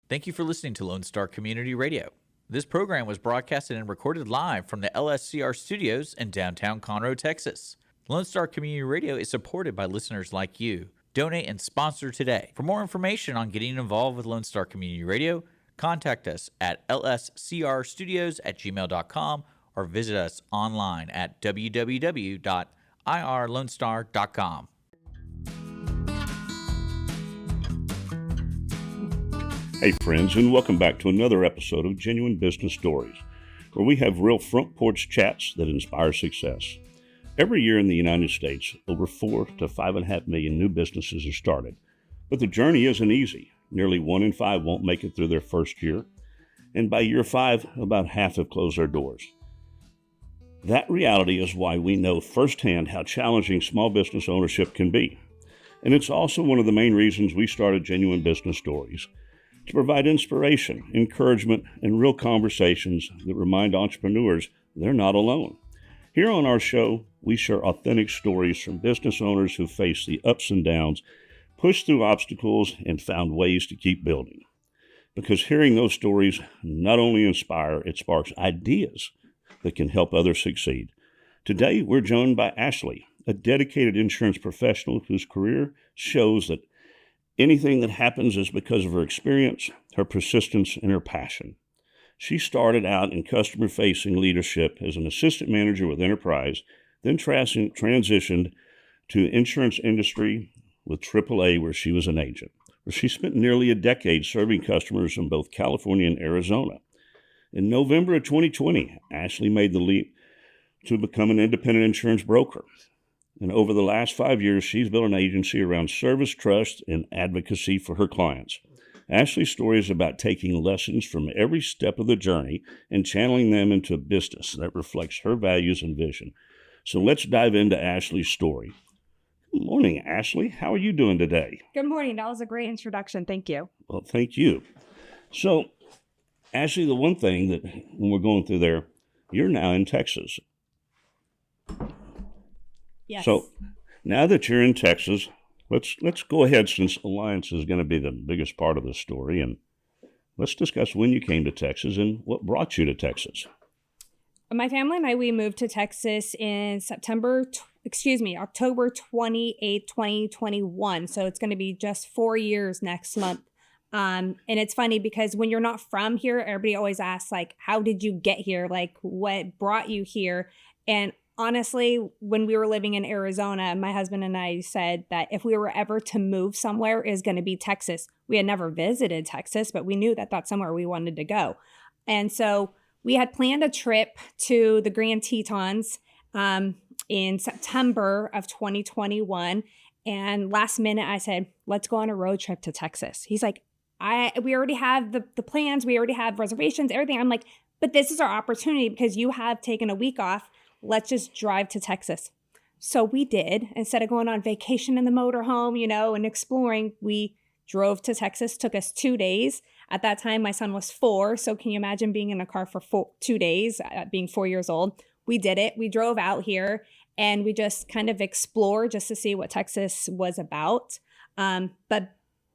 Thank you for listening to Lone Star Community Radio. This program was broadcasted and recorded live from the LSCR studios in downtown Conroe, Texas. Lone Star Community Radio is supported by listeners like you. Donate and sponsor today. For more information on getting involved with Lone Star Community Radio, contact us at lscrstudios@gmail.com or visit us online at www.irlonestar.com. Hey friends, and welcome back to another episode of Genuine Business Stories, where we have real front porch chats that inspire success. Every year in the United States, over 4 to 5.5 million new businesses are started. But the journey isn't easy. Nearly 1 in 5 won't make it through their first year. And by year 5, about half have closed their doors. That reality is why we know firsthand how challenging small business ownership can be. And it's also one of the main reasons we started Genuine Business Stories, to provide inspiration, encouragement, and real conversations that remind entrepreneurs they're not alone. Here on our show, we share authentic stories from business owners who face the ups and downs, pushed through obstacles, and found ways to keep building. Because hearing those stories not only inspire, it sparks ideas that can help others succeed. Today, we're joined by Ashley, a dedicated insurance professional whose career shows that anything that happens is because of her experience, her persistence, and her passion. She started out in customer-facing leadership as an assistant manager with Enterprise, then transitioned to insurance industry with AAA, where she was an agent, where she spent nearly a decade serving customers in both California and Arizona. In November of 2020, Ashley made the leap to become an independent insurance broker. And over the last 5 years, she's built an agency around service, trust, and advocacy for her clients. Ashley's story is about taking lessons from every step of the journey and channeling them into a business that reflects her values and vision. So let's dive into Ashley's story. Good morning, Ashley. How are you doing today? Good morning. That was a great introduction. Thank you. Well, thank you. So, Ashley, the one thing that when we're going through there, you're now in Texas. Yes. So now that you're in Texas, let's go ahead, since Alliance is going to be the biggest part of the story, and let's discuss when you came to Texas and what brought you to Texas. My family and I, we moved to Texas in October 28th, 2021. So it's going to be just 4 years next month. And it's funny because when you're not from here, everybody always asks, like, how did you get here? Like, what brought you here? And honestly, when we were living in Arizona, my husband and I said that if we were ever to move somewhere, it was going to be Texas. We had never visited Texas, but we knew that that's somewhere we wanted to go. And so we had planned a trip to the Grand Tetons in September of 2021. And last minute, I said, let's go on a road trip to Texas. He's like, we already have the plans. We already have reservations, everything. I'm like, but this is our opportunity because you have taken a week off. Let's just drive to Texas. So we did. Instead of going on vacation in the motorhome, and exploring, we drove to Texas. Took us 2 days. At that time, my son was 4. So can you imagine being in a car for 2 days, being 4 years old? We did it. We drove out here and we just kind of explored just to see what Texas was about. But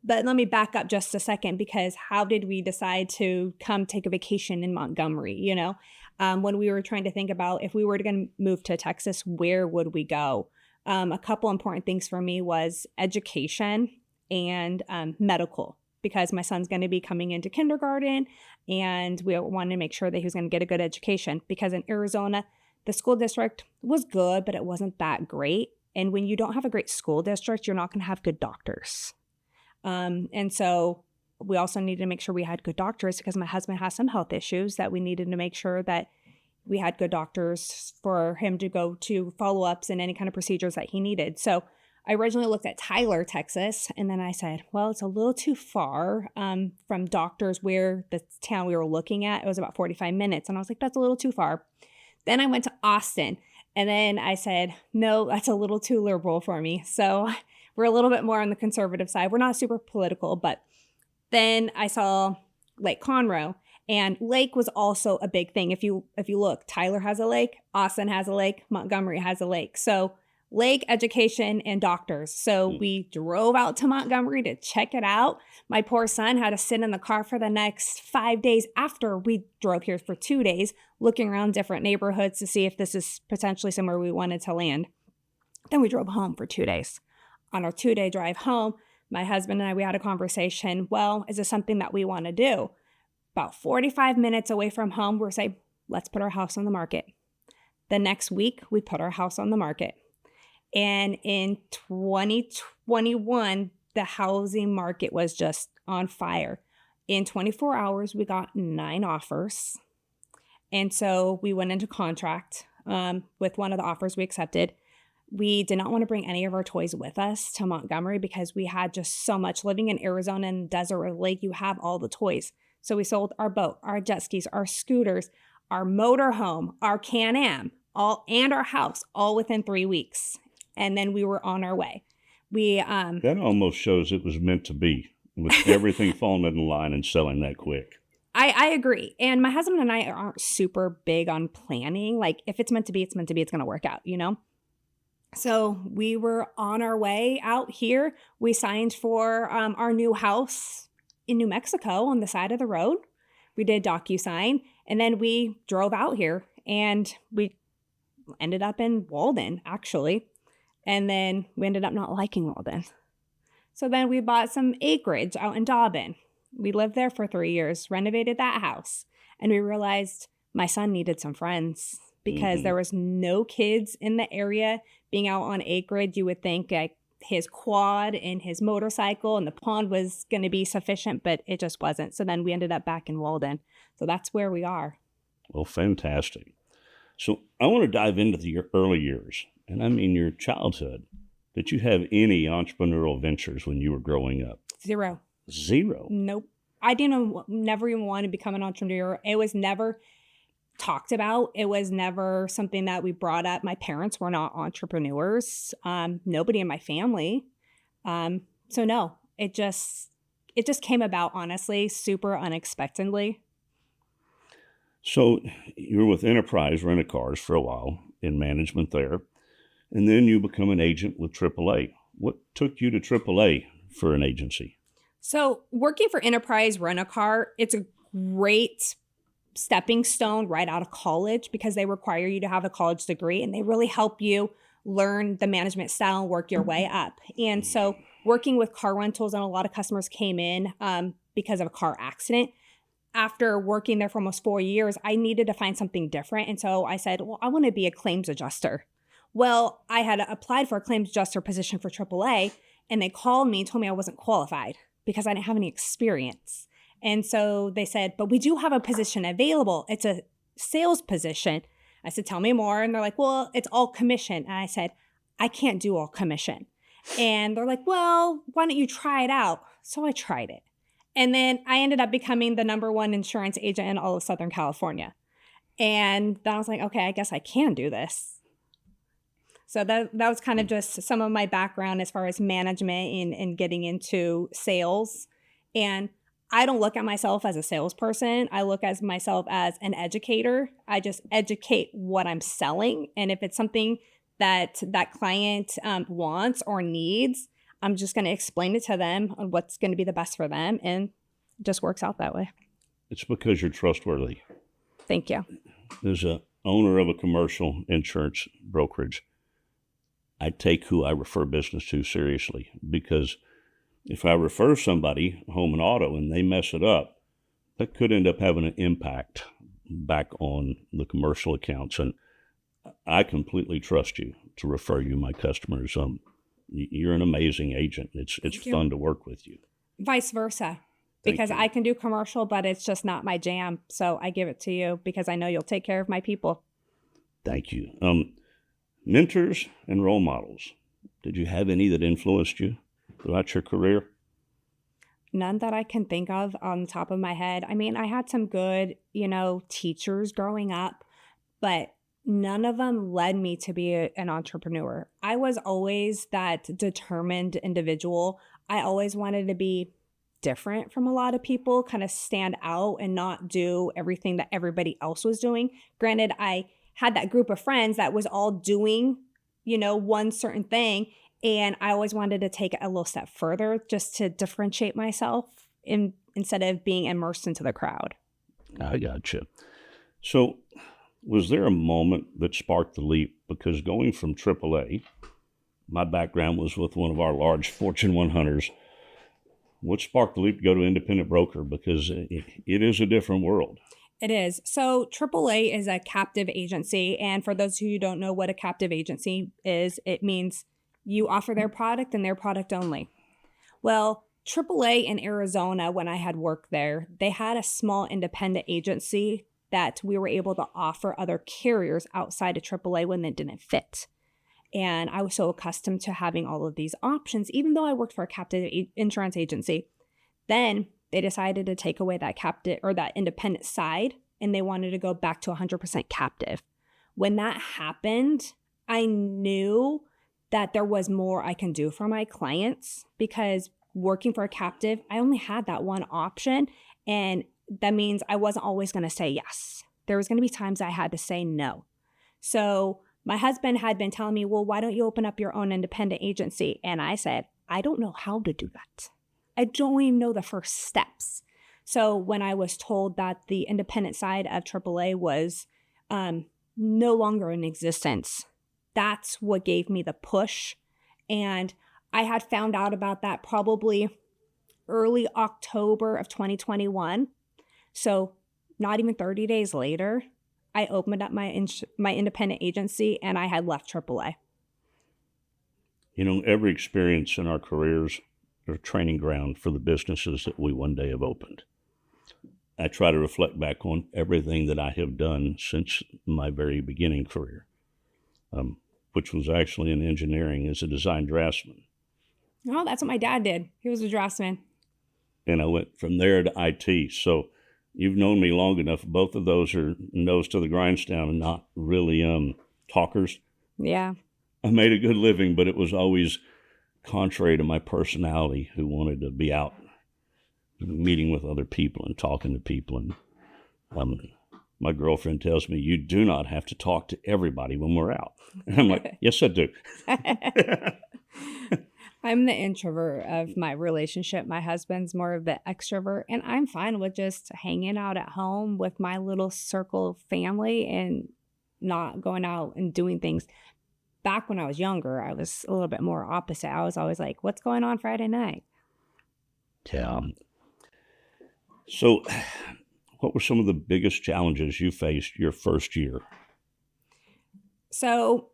let me back up just a second, because how did we decide to come take a vacation in Montgomery, when we were trying to think about if we were going to move to Texas, where would we go? A couple important things for me was education and medical, because my son's going to be coming into kindergarten and we wanted to make sure that he was going to get a good education, because in Arizona, the school district was good, but it wasn't that great. And when you don't have a great school district, you're not going to have good doctors. And so we also needed to make sure we had good doctors, because my husband has some health issues that we needed to make sure that we had good doctors for him to go to follow-ups and any kind of procedures that he needed. So I originally looked at Tyler, Texas, and then I said, well, it's a little too far from doctors where the town we were looking at. It was about 45 minutes. And I was like, that's a little too far. Then I went to Austin, and then I said, no, that's a little too liberal for me. So we're a little bit more on the conservative side. We're not super political, but then I saw Lake Conroe, and lake was also a big thing. If you look, Tyler has a lake, Austin has a lake, Montgomery has a lake. So lake, education, and doctors. So we drove out to Montgomery to check it out. My poor son had to sit in the car for the next 5 days after we drove here for 2 days, looking around different neighborhoods to see if this is potentially somewhere we wanted to land. Then we drove home for 2 days. On our 2-day drive home, my husband and I, we had a conversation. Well, is this something that we want to do? About 45 minutes away from home, we're saying, let's put our house on the market. The next week, we put our house on the market. And in 2021, the housing market was just on fire. In 24 hours, we got 9 offers. And so we went into contract with one of the offers we accepted. We did not want to bring any of our toys with us to Montgomery because we had just so much. Living in Arizona and Desert Lake, you have all the toys. So we sold our boat, our jet skis, our scooters, our motorhome, our Can-Am, and our house, all within 3 weeks. And then we were on our way. That almost shows it was meant to be, with everything falling in line and selling that quick. I agree. And my husband and I aren't super big on planning. Like, if it's meant to be, it's meant to be. It's going to work out, you know? So we were on our way out here. We signed for our new house in New Mexico on the side of the road. We did DocuSign, and then we drove out here, and we ended up in Walden, actually. And then we ended up not liking Walden. So then we bought some acreage out in Dobbin. We lived there for 3 years, renovated that house, and we realized my son needed some friends because there was no kids in the area. Being out on acreage, you would think like his quad and his motorcycle and the pond was going to be sufficient, but it just wasn't. So then we ended up back in Walden. So that's where we are. Well, fantastic. So I want to dive into your early years, and I mean your childhood. Did you have any entrepreneurial ventures when you were growing up? Zero. Nope. I never even want to become an entrepreneur. It was never talked about. It was never something that we brought up. My parents were not entrepreneurs. Nobody in my family. So no, it just came about, honestly, super unexpectedly. So you were with Enterprise Rent-A-Cars for a while in management there, and then you become an agent with AAA. What took you to AAA for an agency? So working for Enterprise Rent-A-Car, it's a great stepping stone right out of college because they require you to have a college degree and they really help you learn the management style and work your way up. And so working with car rentals, and a lot of customers came in because of a car accident. After working there for almost 4 years, I needed to find something different. And so I said, well, I want to be a claims adjuster. Well, I had applied for a claims adjuster position for AAA, and they called me and told me I wasn't qualified because I didn't have any experience. And so they said, but we do have a position available. It's a sales position. I said, tell me more. And they're like, well, it's all commission. And I said, I can't do all commission. And they're like, well, why don't you try it out? So I tried it. And then I ended up becoming the #1 insurance agent in all of Southern California. And then I was like, okay, I guess I can do this. So that was kind of just some of my background as far as management and getting into sales. And I don't look at myself as a salesperson. I look at myself as an educator. I just educate what I'm selling. And if it's something that that client wants or needs, I'm just going to explain it to them on what's going to be the best for them. And it just works out that way. It's because you're trustworthy. Thank you. As an owner of a commercial insurance brokerage, I take who I refer business to seriously, because if I refer somebody home and auto and they mess it up, that could end up having an impact back on the commercial accounts. And I completely trust you to refer you my customers. You're an amazing agent. It's fun to work with you. Vice versa. Because I can do commercial, but it's just not my jam. So I give it to you because I know you'll take care of my people. Thank you. Mentors and role models. Did you have any that influenced you throughout your career? None that I can think of on the top of my head. I mean, I had some good, teachers growing up, but none of them led me to be an entrepreneur. I was always that determined individual. I always wanted to be different from a lot of people, kind of stand out and not do everything that everybody else was doing. Granted, I had that group of friends that was all doing one certain thing. And I always wanted to take it a little step further just to differentiate myself instead of being immersed into the crowd. I gotcha. So, was there a moment that sparked the leap? Because going from AAA, my background was with one of our large Fortune 100s. What sparked the leap to go to independent broker? Because it is a different world. It is. So AAA is a captive agency. And for those who don't know what a captive agency is, it means you offer their product and their product only. Well, AAA in Arizona, when I had worked there, they had a small independent agency that we were able to offer other carriers outside of AAA when they didn't fit. And I was so accustomed to having all of these options, even though I worked for a captive insurance agency. Then they decided to take away that captive or that independent side, and they wanted to go back to 100% captive. When that happened, I knew that there was more I can do for my clients, because working for a captive, I only had that one option. And that means I wasn't always going to say yes. There was going to be times I had to say no. So my husband had been telling me, well, why don't you open up your own independent agency? And I said, I don't know how to do that. I don't even know the first steps. So when I was told that the independent side of AAA was no longer in existence, that's what gave me the push. And I had found out about that probably early October of 2021. So not even 30 days later, I opened up my independent agency and I had left AAA. Every experience in our careers are a training ground for the businesses that we one day have opened. I try to reflect back on everything that I have done since my very beginning career, which was actually in engineering as a design draftsman. Oh, that's what my dad did. He was a draftsman. And I went from there to IT. So you've known me long enough. Both of those are nose to the grindstone and not really talkers. Yeah. I made a good living, but it was always contrary to my personality, who wanted to be out meeting with other people and talking to people. And my girlfriend tells me, you do not have to talk to everybody when we're out. And I'm like, yes, I do. I'm the introvert of my relationship. My husband's more of the extrovert, and I'm fine with just hanging out at home with my little circle of family and not going out and doing things. Back when I was younger, I was a little bit more opposite. I was always like, what's going on Friday night? Yeah. So what were some of the biggest challenges you faced your first year? So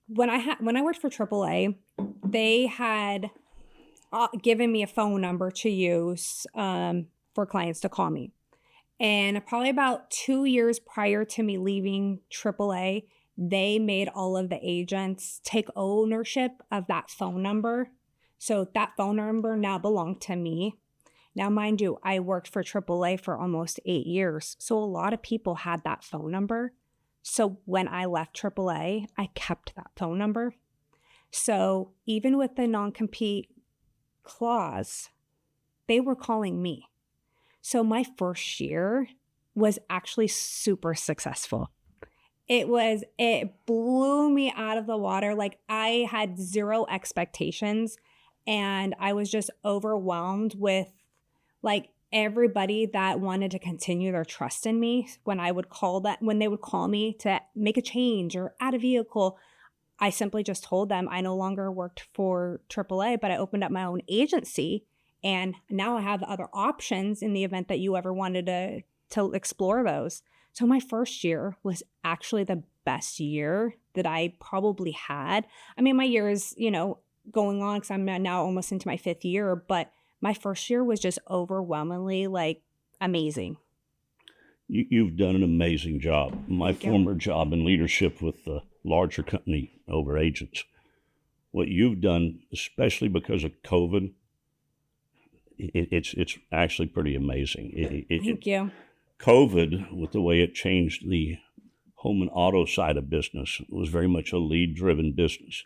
when I worked for AAA, they had given me a phone number to use for clients to call me. And probably about 2 years prior to me leaving AAA, they made all of the agents take ownership of that phone number. So that phone number now belonged to me. Now, mind you, I worked for AAA for almost 8 years. So a lot of people had that phone number. So when I left AAA, I kept that phone number. So even with the non-compete clause, they were calling me. So my first year was actually super successful. It blew me out of the water. Like, I had zero expectations, and I was just overwhelmed with like everybody that wanted to continue their trust in me. When they would call me to make a change or add a vehicle, I simply just told them I no longer worked for AAA, but I opened up my own agency, and now I have other options in the event that you ever wanted to explore those. So my first year was actually the best year that I probably had. I mean, my year is, going on because I'm now almost into my 5th year, but my first year was just overwhelmingly amazing. You've done an amazing job. My former job in leadership with the larger company over agents, what you've done, especially because of COVID, it's actually pretty amazing. Thank you. COVID, with the way it changed the home and auto side of business, was very much a lead-driven business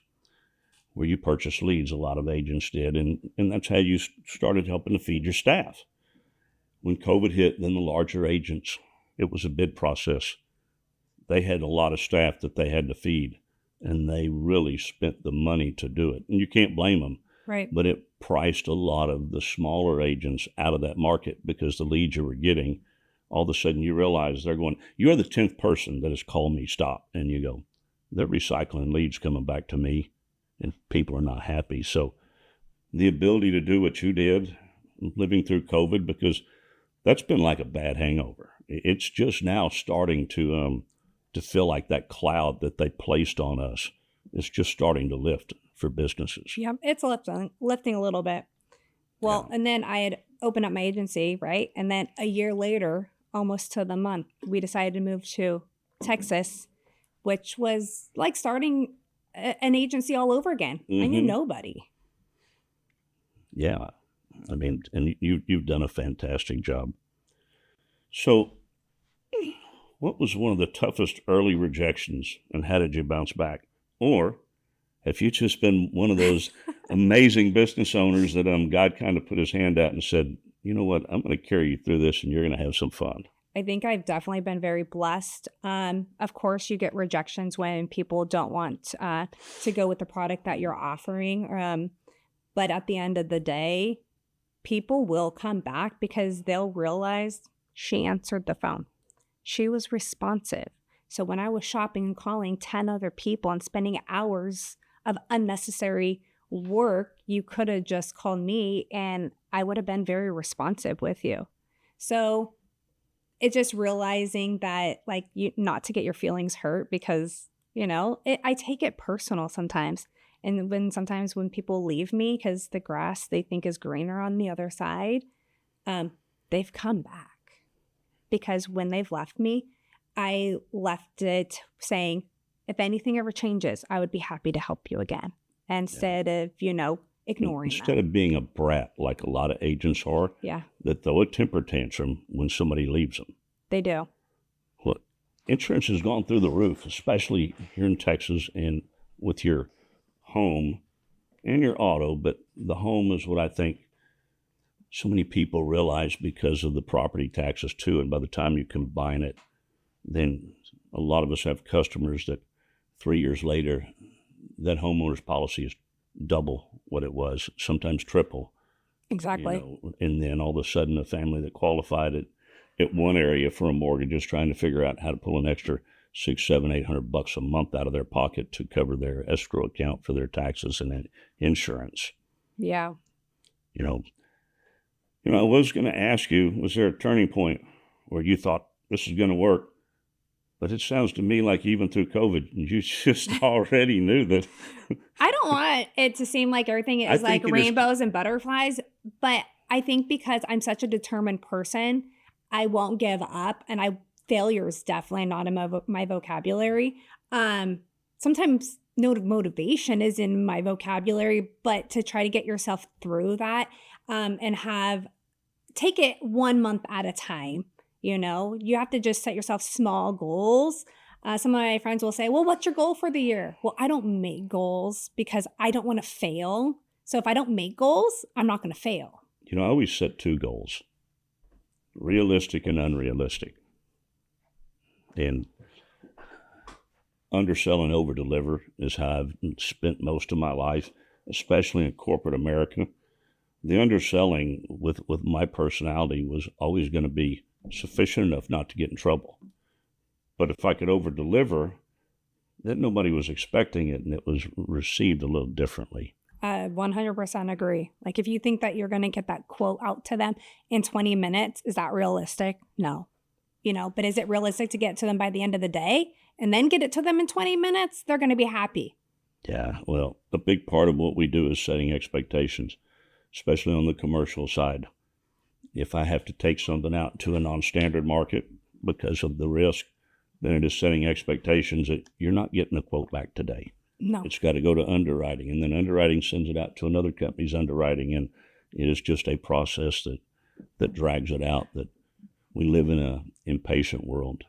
where you purchase leads. A lot of agents did, and that's how you started helping to feed your staff. When COVID hit, then the larger agents, it was a bid process. They had a lot of staff that they had to feed. and they really spent the money to do it. And you can't blame them. Right. But it priced a lot of the smaller agents out of that market because the leads you were getting, all of a sudden you realize they're going, you're the 10th person that has called me, stop. And you go, they're recycling leads coming back to me, and people are not happy. So the ability to do what you did, living through COVID, because that's been like a bad hangover. It's just now starting to feel like that cloud that they placed on us is just starting to lift for businesses. Yeah, it's lifting a little bit. Well, Yeah. and then I had opened up my agency, right? And then a year later, almost to the month, we decided to move to Texas, which was like starting an agency all over again. I knew Mhm. nobody. Yeah. I mean, and you've done a fantastic job. So what was one of the toughest early rejections, and how did you bounce back? Or have you just been one of those amazing business owners that God kind of put his hand out and said, you know what, I'm going to carry you through this and you're going to have some fun? I think I've definitely been very blessed. Of course, you get rejections when people don't want to go with the product that you're offering. But at the end of the day, people will come back because they'll realize she answered the phone. She was responsive. So when I was shopping and calling 10 other people and spending hours of unnecessary work, you could have just called me and I would have been very responsive with you. So it's just realizing that, like, you not to get your feelings hurt because, I take it personal sometimes. And sometimes when people leave me because the grass they think is greener on the other side, they've come back. Because when they've left me, I left it saying, if anything ever changes, I would be happy to help you again. Instead of, ignoring Instead them. of being a brat like a lot of agents are, Yeah, that throw a temper tantrum when somebody leaves them. they do. Look, insurance has gone through the roof, especially here in Texas and with your home and your auto, but the home is what I think so many people realize because of the property taxes too. And by the time you combine it, then a lot of us have customers that 3 years later, that homeowner's policy is double what it was, sometimes triple. Exactly. And then all of a sudden a family that qualified at one area for a mortgage is trying to figure out how to pull an extra $600-$800 a month out of their pocket to cover their escrow account for their taxes and insurance. Yeah. I was going to ask you, was there a turning point where you thought this is going to work? But it sounds to me like even through COVID, you just already knew that. I don't want it to seem like everything I is like think it is- rainbows and butterflies, but I think because I'm such a determined person, I won't give up, and failure is definitely not in my vocabulary. Sometimes no motivation is in my vocabulary, but to try to get yourself through that and take it 1 month at a time. You have to just set yourself small goals. Some of my friends will say, well, what's your goal for the year? Well, I don't make goals because I don't want to fail. So if I don't make goals, I'm not going to fail. I always set 2 goals, realistic and unrealistic. And undersell and over-deliver is how I've spent most of my life, especially in corporate America. The underselling with my personality was always going to be sufficient enough not to get in trouble. But if I could over-deliver, then nobody was expecting it, and it was received a little differently. 100% agree. Like, if you think that you're going to get that quote out to them in 20 minutes, is that realistic? No. But is it realistic to get to them by the end of the day and then get it to them in 20 minutes? They're going to be happy. Yeah, well, a big part of what we do is setting expectations, especially on the commercial side. If I have to take something out to a non-standard market because of the risk, then it is setting expectations that you're not getting a quote back today. No. It's got to go to underwriting, and then underwriting sends it out to another company's underwriting, and it is just a process that drags it out. That we live in an impatient world.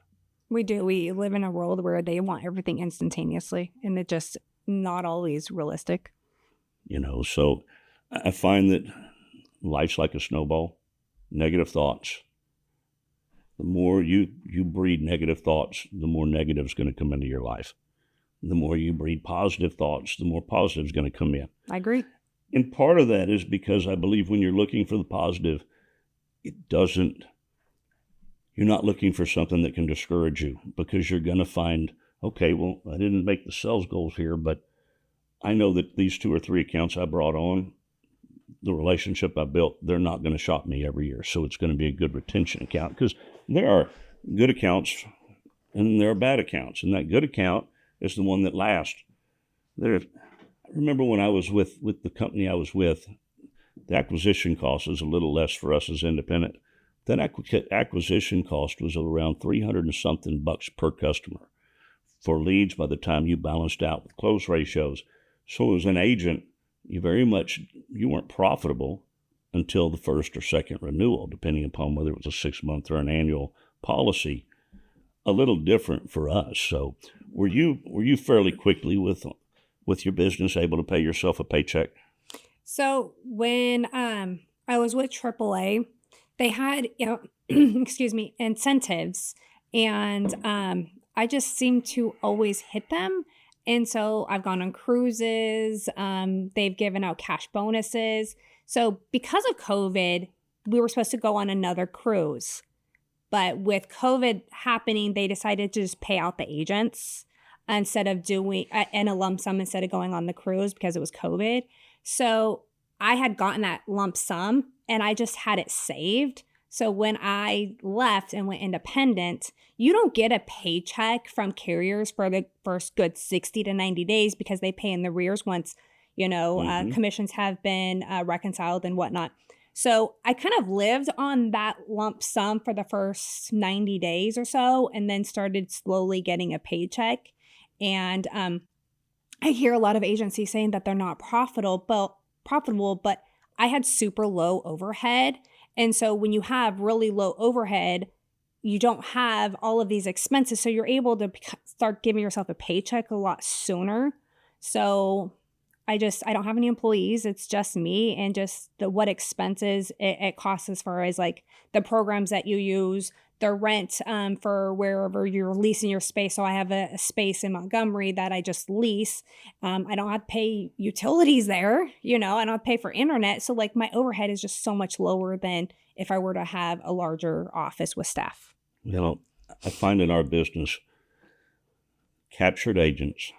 We do. We live in a world where they want everything instantaneously, and it's just not always realistic. So I find that life's like a snowball. Negative thoughts. The more you breed negative thoughts, the more negative is going to come into your life. the more you breed positive thoughts, the more positive is going to come in. I agree. And part of that is because I believe when you're looking for the positive, you're not looking for something that can discourage you, because you're going to find, okay, well, I didn't make the sales goals here, but I know that these 2 or 3 accounts I brought on, the relationship I built, they're not going to shop me every year. So it's going to be a good retention account, because there are good accounts and there are bad accounts. And that good account is the one that lasts. I remember when I was with the company I was with, the acquisition cost was a little less for us as independent. That acquisition cost was around $300 and something per customer for leads by the time you balanced out with close ratios. So as an agent, you weren't profitable until the first or second renewal, depending upon whether it was a 6-month or an annual policy. A little different for us. So were you fairly quickly with your business able to pay yourself a paycheck? So when I was with AAA, they had, excuse me, incentives, and I just seemed to always hit them. And so I've gone on cruises. They've given out cash bonuses. So because of COVID, we were supposed to go on another cruise. But with COVID happening, they decided to just pay out the agents instead of doing in a lump sum instead of going on the cruise because it was COVID. So I had gotten that lump sum and I just had it saved. So when I left and went independent, you don't get a paycheck from carriers for the first good 60 to 90 days because they pay in the arrears once, commissions have been reconciled and whatnot. So I kind of lived on that lump sum for the first 90 days or so, and then started slowly getting a paycheck. And I hear a lot of agencies saying that they're not profitable, but I had super low overhead. And so when you have really low overhead, you don't have all of these expenses. So you're able to start giving yourself a paycheck a lot sooner. So I don't have any employees. It's just me and just what expenses it costs as far as like the programs that you use, the rent for wherever you're leasing your space. So I have a space in Montgomery that I just lease. I don't have to pay utilities there, I don't have to pay for internet. So like my overhead is just so much lower than if I were to have a larger office with staff. I find in our business, captured agents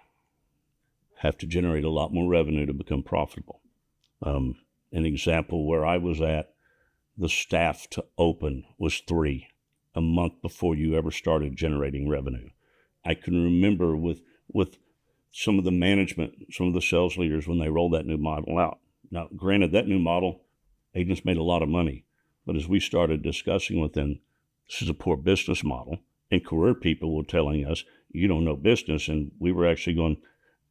have to generate a lot more revenue to become profitable. An example where I was at, the staff to open was 3 a month before you ever started generating revenue. I can remember with some of the management, some of the sales leaders when they rolled that new model out. Now, granted, that new model, agents made a lot of money, but as we started discussing with them, this is a poor business model, and career people were telling us, you don't know business, and we were actually going,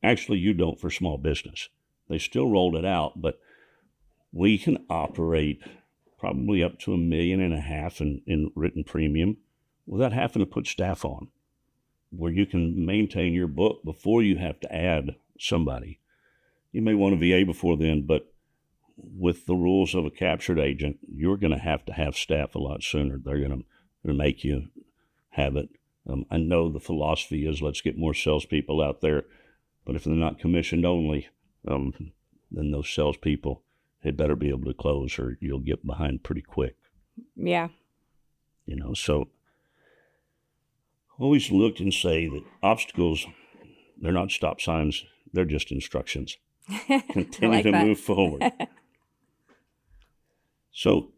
actually, you don't for small business. They still rolled it out, but we can operate probably up to $1.5 million in written premium without having to put staff on, where you can maintain your book before you have to add somebody. You may want a VA before then, but with the rules of a captured agent, you're going to have staff a lot sooner. They're going to make you have it. I know the philosophy is let's get more salespeople out there, but if they're not commissioned only, then those salespeople, they better be able to close or you'll get behind pretty quick. Yeah. So always look and say that obstacles, they're not stop signs, they're just instructions. Continue to move forward. So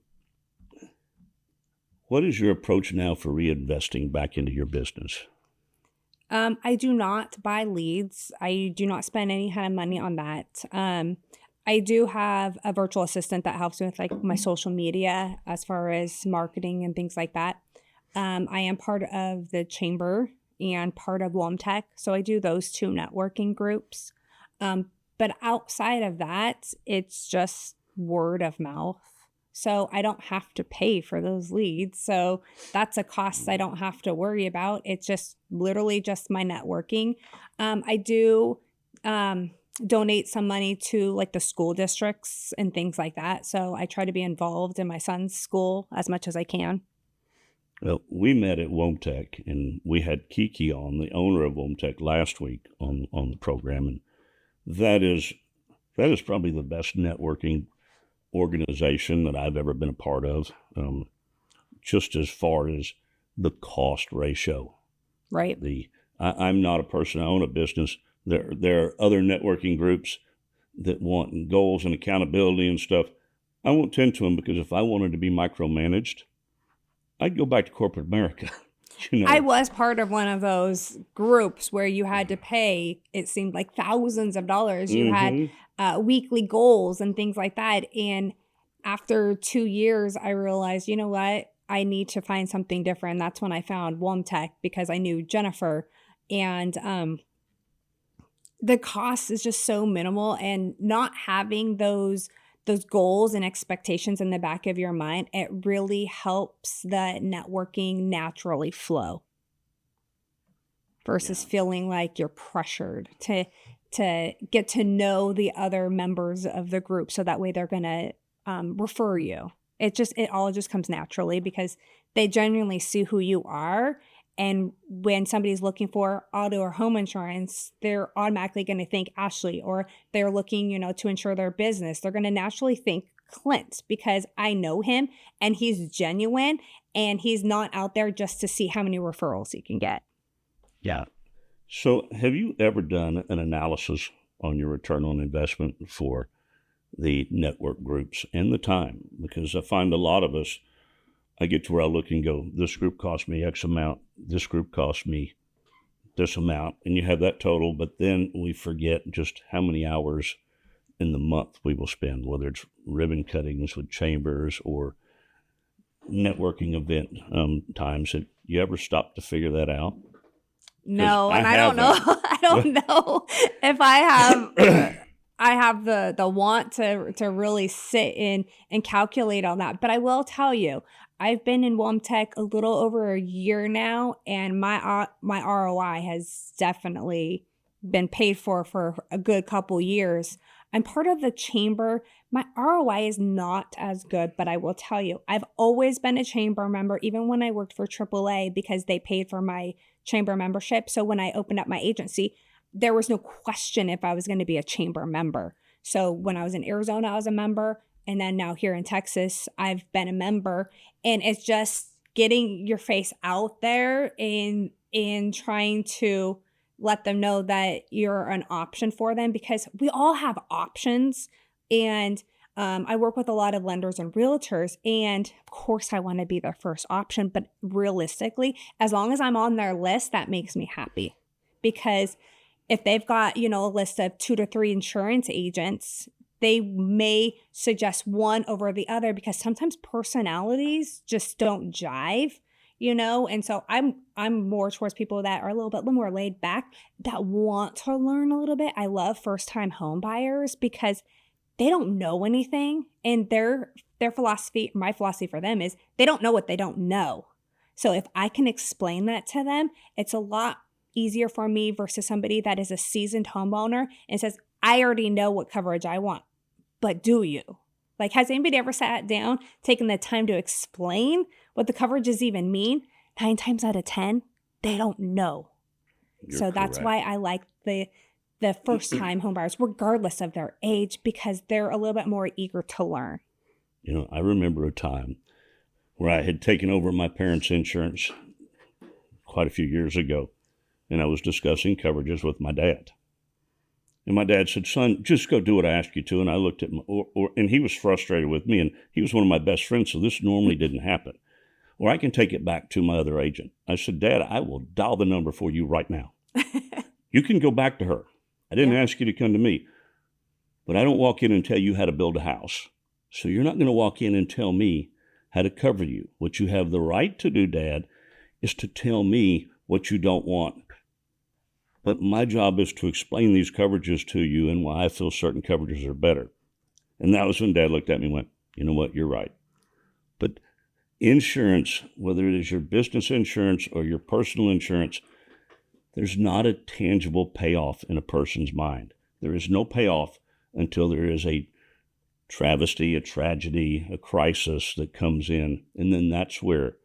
what is your approach now for reinvesting back into your business? I do not buy leads. I do not spend any kind of money on that. I do have a virtual assistant that helps me with like my social media as far as marketing and things like that. I am part of the chamber and part of WOMTech. So I do those 2 networking groups. But outside of that, it's just word of mouth. So I don't have to pay for those leads. So that's a cost I don't have to worry about. It's just literally just my networking. I do donate some money to like the school districts and things like that. So I try to be involved in my son's school as much as I can. Well, we met at WOMTech, and we had Kiki on, the owner of WOMTech, last week on the program, and that is probably the best networking organization that I've ever been a part of. Just as far as the cost ratio, Right. I'm not a person. I own a business. There are other networking groups that want goals and accountability and stuff. I won't tend to them because if I wanted to be micromanaged, I'd go back to corporate America. I was part of one of those groups where you had to pay, it seemed like thousands of dollars. You had weekly goals and things like that. And after 2 years, I realized, you know what? I need to find something different. That's when I found WOMTech because I knew Jennifer. And the cost is just so minimal, and not having those goals and expectations in the back of your mind, it really helps the networking naturally flow versus feeling like you're pressured to get to know the other members of the group, so that way they're going to refer you. It all just comes naturally because they genuinely see who you are. And when somebody's looking for auto or home insurance, they're automatically going to think Ashley, or they're looking, to insure their business. They're going to naturally think Clint because I know him and he's genuine and he's not out there just to see how many referrals he can get. Yeah. So have you ever done an analysis on your return on investment for the network groups and the time? Because I find a lot of us, I get to where I look and go, this group cost me X amount, this group cost me this amount, and you have that total, but then we forget just how many hours in the month we will spend, whether it's ribbon cuttings with chambers or networking event times. Have you ever stopped to figure that out? No, and I don't know. I don't know if I have. I have the want to really sit in and calculate on that. But I will tell you, I've been in WOMTech a little over a year now, and my ROI has definitely been paid for a good couple years. I'm part of the chamber. My ROI is not as good, but I will tell you, I've always been a chamber member, even when I worked for AAA, because they paid for my chamber membership. So when I opened up my agency, there was no question if I was going to be a chamber member. So when I was in Arizona, I was a member. And then now here in Texas, I've been a member. And it's just getting your face out there and trying to let them know that you're an option for them, because we all have options. And I work with a lot of lenders and realtors. And of course, I want to be their first option. But realistically, as long as I'm on their list, that makes me happy. Because if they've got, a list of 2 to 3 insurance agents, they may suggest one over the other because sometimes personalities just don't jive, And so I'm more towards people that are a little bit more laid back, that want to learn a little bit. I love first-time home buyers because they don't know anything, and their philosophy, my philosophy for them is they don't know what they don't know. So if I can explain that to them, it's a lot easier for me versus somebody that is a seasoned homeowner and says, I already know what coverage I want, but do you? Like, has anybody ever sat down, taken the time to explain what the coverages even mean? 9 times out of 10, they don't know. So that's why I like the first-time homebuyers, regardless of their age, because they're a little bit more eager to learn. I remember a time where I had taken over my parents' insurance quite a few years ago, and I was discussing coverages with my dad. And my dad said, son, just go do what I asked you to. And I looked at him, and he was frustrated with me, and he was one of my best friends, so this normally didn't happen. Or I can take it back to my other agent. I said, Dad, I will dial the number for you right now. You can go back to her. I didn't ask you to come to me. But I don't walk in and tell you how to build a house. So you're not going to walk in and tell me how to cover you. What you have the right to do, Dad, is to tell me what you don't want. But my job is to explain these coverages to you and why I feel certain coverages are better. And that was when Dad looked at me and went, you know what, you're right. But insurance, whether it is your business insurance or your personal insurance, there's not a tangible payoff in a person's mind. There is no payoff until there is a travesty, a tragedy, a crisis that comes in. And then that's where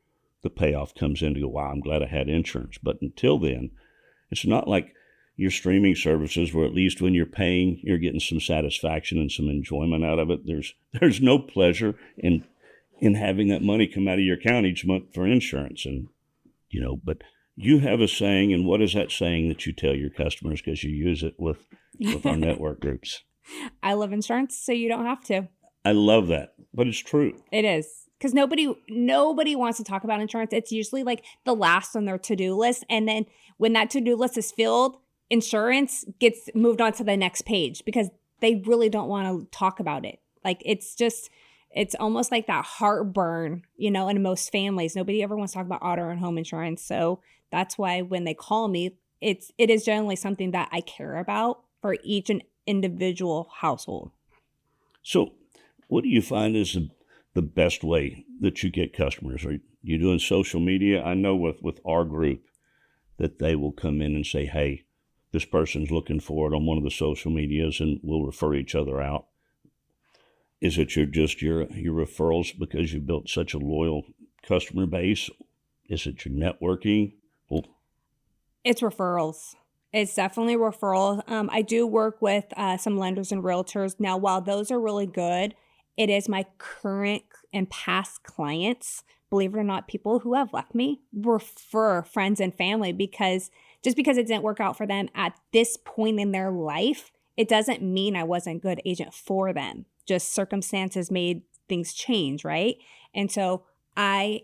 the payoff comes in to go, wow, I'm glad I had insurance. But until then, it's not like your streaming services where at least when you're paying, you're getting some satisfaction and some enjoyment out of it. There's no pleasure in having that money come out of your account each month for insurance. And, but you have a saying, and what is that saying that you tell your customers because you use it with our network groups? I love insurance, so you don't have to. I love that, but it's true. It is. Because nobody wants to talk about insurance. It's usually like the last on their to-do list. And then when that to-do list is filled, insurance gets moved on to the next page because they really don't want to talk about it. Like it's almost like that heartburn, in most families. Nobody ever wants to talk about auto and home insurance. So that's why when they call me, it is generally something that I care about for each and individual household. So what do you find is the best way that you get customers? Are you doing social media? I know with our group that they will come in and say, hey, this person's looking for it on one of the social medias, and we'll refer each other out. Is it your referrals because you built such a loyal customer base? Is it your networking? Well, it's referrals. It's definitely referrals. I do work with some lenders and realtors. Now, while those are really good, it is my current and past clients, believe it or not, people who have left me, refer friends and family because just because it didn't work out for them at this point in their life, it doesn't mean I wasn't a good agent for them. Just circumstances made things change, right? And so I'm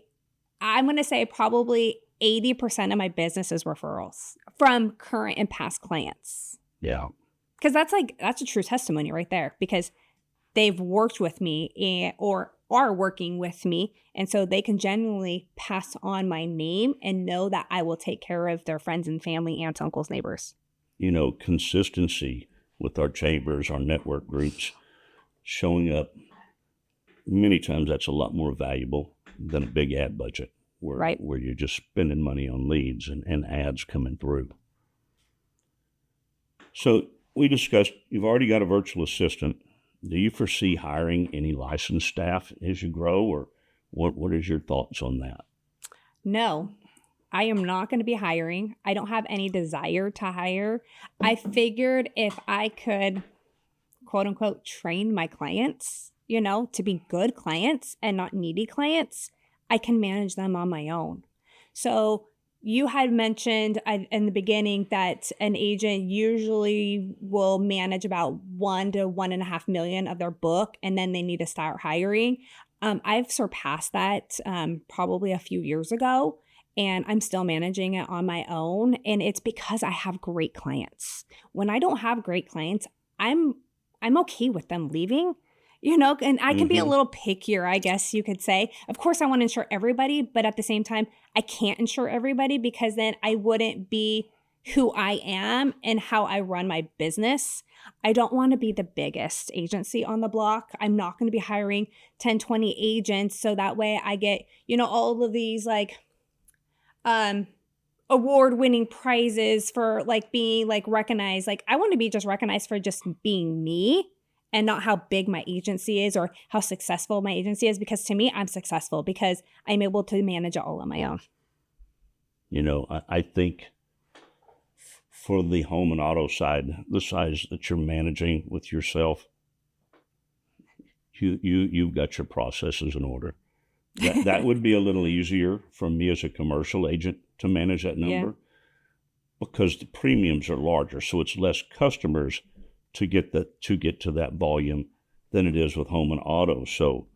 going to say probably 80% of my business is referrals from current and past clients. Yeah. Because that's a true testimony right there because they've worked with me or are working with me. And so they can genuinely pass on my name and know that I will take care of their friends and family, aunts, uncles, neighbors. Consistency with our chambers, our network groups, showing up, many times that's a lot more valuable than a big ad budget where you're just spending money on leads and ads coming through. So we discussed, you've already got a virtual assistant. Do you foresee hiring any licensed staff as you grow, or what is your thoughts on that? No, I am not going to be hiring. I don't have any desire to hire. I figured if I could, quote unquote, train my clients, to be good clients and not needy clients, I can manage them on my own. So you had mentioned in the beginning that an agent usually will manage about 1 to 1.5 million of their book, and then they need to start hiring. I've surpassed that probably a few years ago, and I'm still managing it on my own. And it's because I have great clients. When I don't have great clients, I'm okay with them leaving. And I can be a little pickier, I guess you could say. Of course, I want to insure everybody, but at the same time, I can't insure everybody because then I wouldn't be who I am and how I run my business. I don't want to be the biggest agency on the block. I'm not going to be hiring 10, 20 agents so that way I get, all of these award-winning prizes for being recognized. I want to be just recognized for just being me. And not how big my agency is or how successful my agency is, because to me, I'm successful because I'm able to manage it all on my own. I think for the home and auto side, the size that you're managing with yourself, you've got your processes in order. That would be a little easier for me as a commercial agent to manage that number because the premiums are larger, so it's less customers to get to that volume than it is with home and auto. So,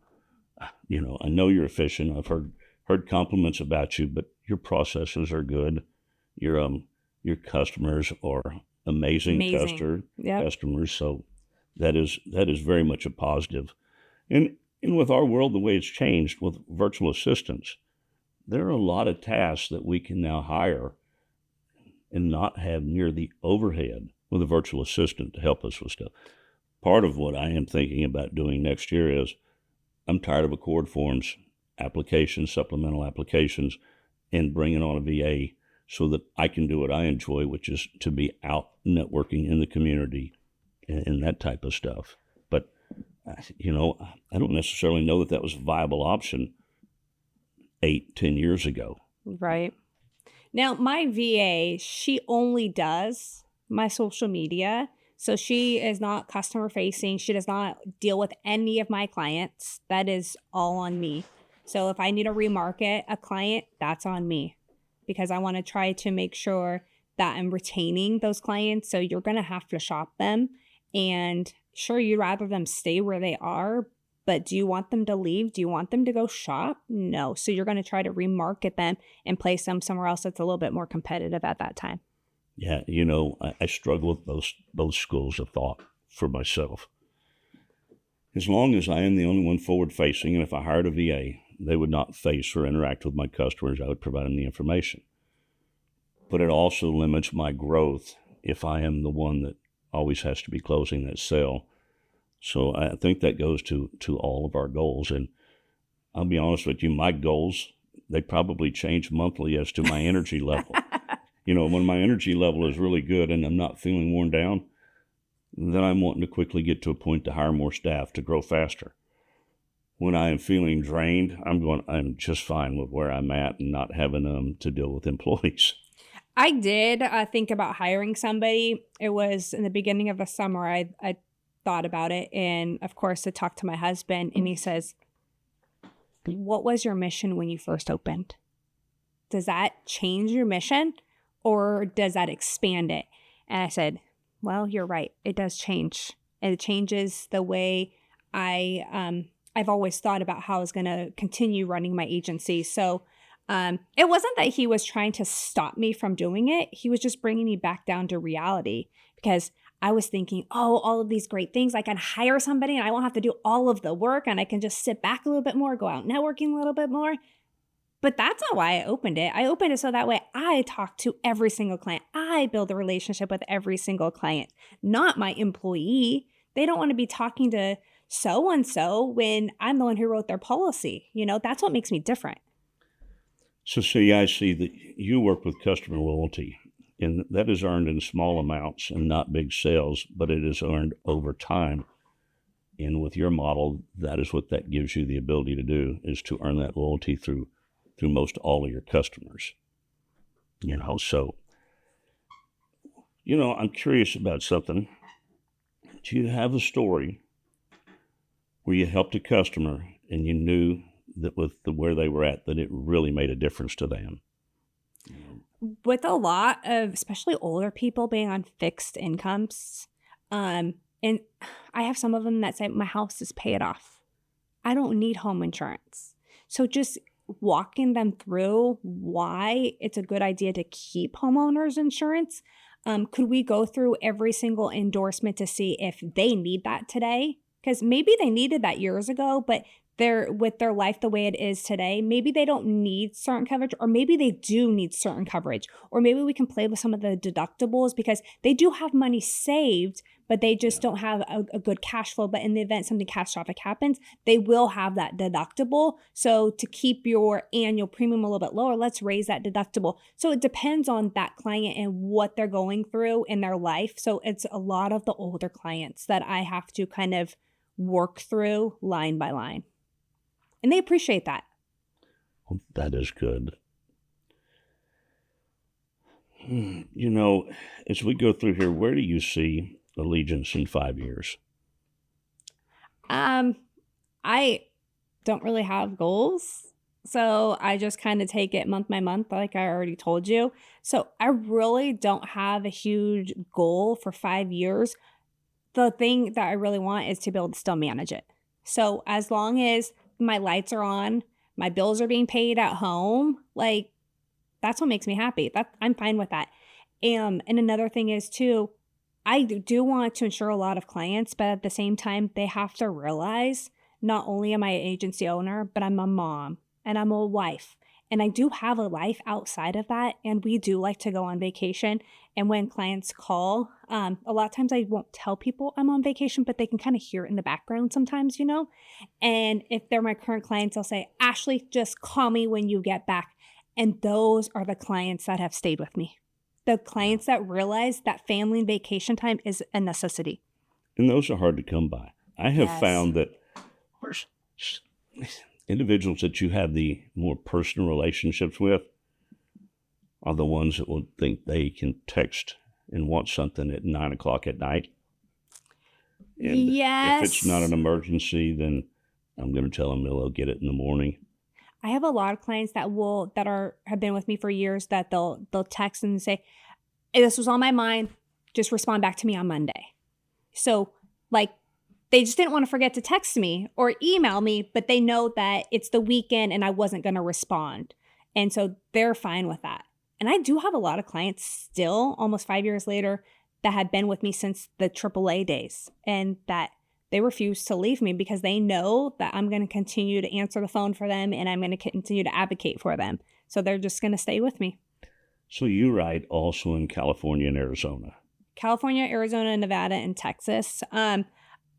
I know you're efficient. I've heard compliments about you, but your processes are good. Your customers are amazing. Customers. So that is very much a positive. And with our world, the way it's changed with virtual assistants, there are a lot of tasks that we can now hire and not have near the overhead with a virtual assistant to help us with stuff. Part of what I am thinking about doing next year is I'm tired of Accord forms, applications, supplemental applications, and bringing on a VA so that I can do what I enjoy, which is to be out networking in the community and that type of stuff. But, I don't necessarily know that was a viable option 8, 10 years ago. Right. Now, my VA, she only does my social media. So she is not customer facing. She does not deal with any of my clients. That is all on me. So if I need to remarket a client, that's on me because I want to try to make sure that I'm retaining those clients. So you're going to have to shop them. And sure, you'd rather them stay where they are, but do you want them to leave? Do you want them to go shop? No. So you're going to try to remarket them and place them somewhere else that's a little bit more competitive at that time. Yeah, I struggle with both schools of thought for myself. As long as I am the only one forward facing, and if I hired a VA, they would not face or interact with my customers. I would provide them the information. But it also limits my growth if I am the one that always has to be closing that sale. So I think that goes to all of our goals. And I'll be honest with you, my goals, they probably change monthly as to my energy level. When my energy level is really good and I'm not feeling worn down, then I'm wanting to quickly get to a point to hire more staff to grow faster. When I am feeling drained, I'm just fine with where I'm at and not having to deal with employees. I did think about hiring somebody. It was in the beginning of the summer. I thought about it. And of course, I talked to my husband and he says, what was your mission when you first opened? Does that change your mission or does that expand it? And I said, well, you're right. It does change. It changes the way I've always thought about how I was going to continue running my agency. So it wasn't that he was trying to stop me from doing it. He was just bringing me back down to reality because I was thinking, all of these great things. I can hire somebody and I won't have to do all of the work and I can just sit back a little bit more, go out networking a little bit more. But that's not why I opened it. I opened it so that way I talk to every single client. I build a relationship with every single client, not my employee. They don't want to be talking to so-and-so when I'm the one who wrote their policy. That's what makes me different. So see, I see that you work with customer loyalty, and that is earned in small amounts and not big sales, but it is earned over time. And with your model, that is what that gives you the ability to do, is to earn that loyalty through most all of your customers. So, I'm curious about something. Do you have a story where you helped a customer and you knew that with where they were at, that it really made a difference to them? With a lot of, especially older people being on fixed incomes, and I have some of them that say, my house is paid off. I don't need home insurance. So just walking them through why it's a good idea to keep homeowners insurance. Could we go through every single endorsement to see if they need that today? Because maybe they needed that years ago, but with their life the way it is today, maybe they don't need certain coverage, or maybe they do need certain coverage, or maybe we can play with some of the deductibles because they do have money saved, but they just don't have a good cash flow. But in the event something catastrophic happens, they will have that deductible. So to keep your annual premium a little bit lower, let's raise that deductible. So it depends on that client and what they're going through in their life. So it's a lot of the older clients that I have to kind of work through line by line. And they appreciate that. Well, that is good. As we go through here, where do you see Allegiance in 5 years? I don't really have goals. So I just kind of take it month by month, like I already told you. So I really don't have a huge goal for 5 years. The thing that I really want is to be able to still manage it. So as long as my lights are on, my bills are being paid at home, like that's what makes me happy. I'm fine with that. And another thing is too, I do want to insure a lot of clients, but at the same time, they have to realize not only am I an agency owner, but I'm a mom and I'm a wife. And I do have a life outside of that. And we do like to go on vacation. And when clients call, a lot of times I won't tell people I'm on vacation, but they can kind of hear it in the background sometimes, And if they're my current clients, I'll say, Ashley, just call me when you get back. And those are the clients that have stayed with me. The clients that realize that family and vacation time is a necessity. And those are hard to come by. I have found that individuals that you have the more personal relationships with are the ones that will think they can text and want something at 9 o'clock at night. And Yes. if it's not an emergency, then I'm going to tell them they'll get it in the morning. I have a lot of clients that have been with me for years that they'll text and say, hey, this was on my mind. Just respond back to me on Monday. So like they just didn't want to forget to text me or email me, but they know that it's the weekend and I wasn't going to respond. And so they're fine with that. And I do have a lot of clients still almost 5 years later that had been with me since the AAA days and that they refuse to leave me because they know that I'm going to continue to answer the phone for them and I'm going to continue to advocate for them. So they're just going to stay with me. So you write also in California and Arizona. California, Arizona, Nevada, and Texas.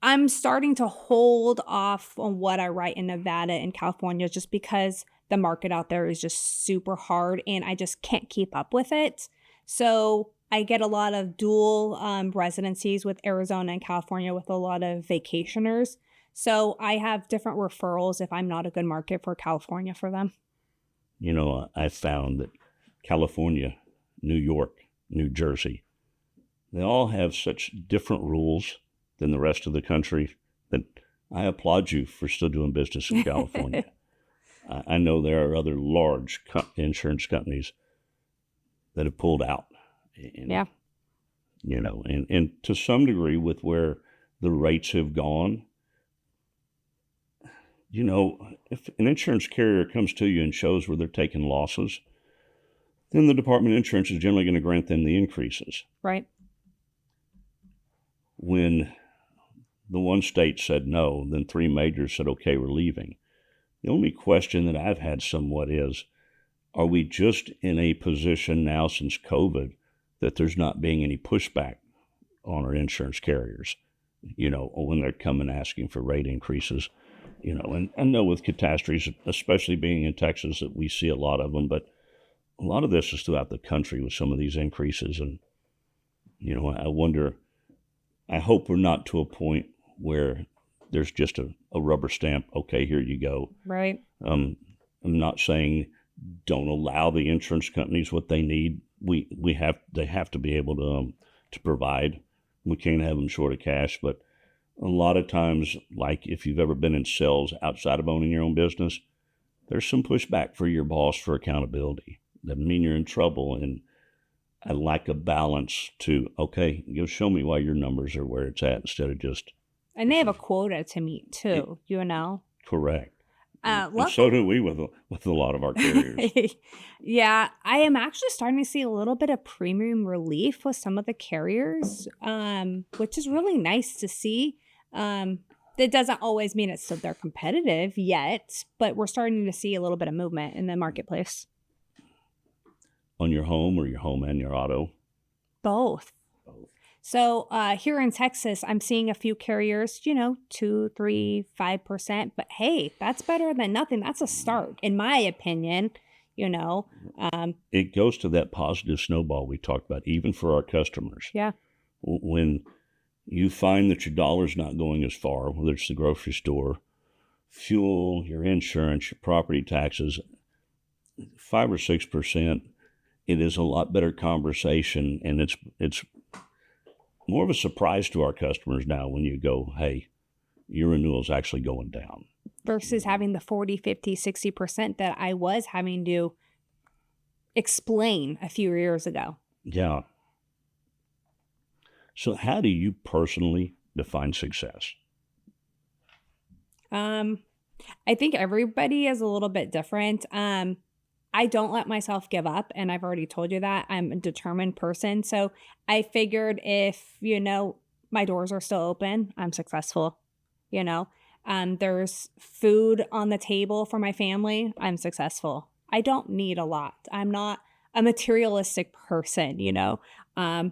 I'm starting to hold off on what I write in Nevada and California just because the market out there is just super hard and I just can't keep up with it. So I get a lot of dual residencies with Arizona and California with a lot of vacationers. So I have different referrals if I'm not a good market for California for them. You know, I found that California, New York, New Jersey, they all have such different rules than the rest of the country that I applaud you for still doing business in California. I know there are other large insurance companies that have pulled out. And, yeah. You know, and to some degree with where the rates have gone, you know, if an insurance carrier comes to you and shows where they're taking losses, then the Department of Insurance is generally going to grant them the increases. Right. When the one state said no, then three majors said, okay, we're leaving. The only question that I've had somewhat is, are we just in a position now since COVID that there's not being any pushback on our insurance carriers, you know, when they're coming asking for rate increases, you know, and I know with catastrophes, especially being in Texas, that we see a lot of them, but a lot of this is throughout the country with some of these increases. And, you know, I wonder, I hope we're not to a point where there's just a rubber stamp. Okay, here you go. Right. I'm not saying don't allow the insurance companies what they need. They have to be able to provide. We can't have them short of cash, but a lot of times, like if you've ever been in sales outside of owning your own business, there's some pushback for your boss for accountability. Doesn't mean you're in trouble. And I like a balance to, okay, go show me why your numbers are where it's at instead of just. And they have a quota to meet too, you know? Correct. And so do we with a lot of our carriers. Yeah, I am actually starting to see a little bit of premium relief with some of the carriers, which is really nice to see. That doesn't always mean they're competitive yet, but we're starting to see a little bit of movement in the marketplace. On your home or your home and your auto? Both. So here in Texas, I'm seeing a few carriers, 2, 3, 5%. But hey, that's better than nothing. That's a start, in my opinion. It goes to that positive snowball we talked about, even for our customers. Yeah. When you find that your dollar's not going as far, whether it's the grocery store, fuel, your insurance, your property taxes, 5 or 6%, it is a lot better conversation, and it's more of a surprise to our customers now when you go, hey, your renewal is actually going down. Versus having the 40, 50, 60% that I was having to explain a few years ago. Yeah. So how do you personally define success? I think everybody is a little bit different. I don't let myself give up, and I've already told you that. I'm a determined person. So I figured if, my doors are still open, I'm successful. There's food on the table for my family, I'm successful. I don't need a lot. I'm not a materialistic person, I'll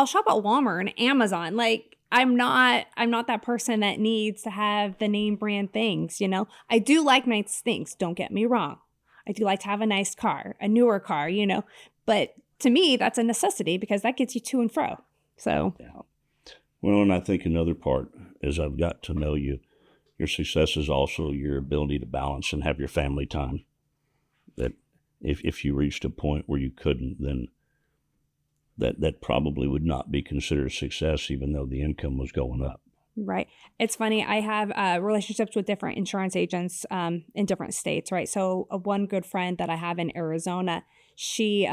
shop at Walmart and Amazon. Like, I'm not that person that needs to have the name brand things, I do like nice things, don't get me wrong. I do like to have a nice car, a newer car, but to me, that's a necessity because that gets you to and fro. So, yeah. Well, and I think another part, as I've got to know you, your success is also your ability to balance and have your family time. That if you reached a point where you couldn't, then that probably would not be considered success, even though the income was going up. Right. It's funny. I have relationships with different insurance agents in different states, right? So one good friend that I have in Arizona, she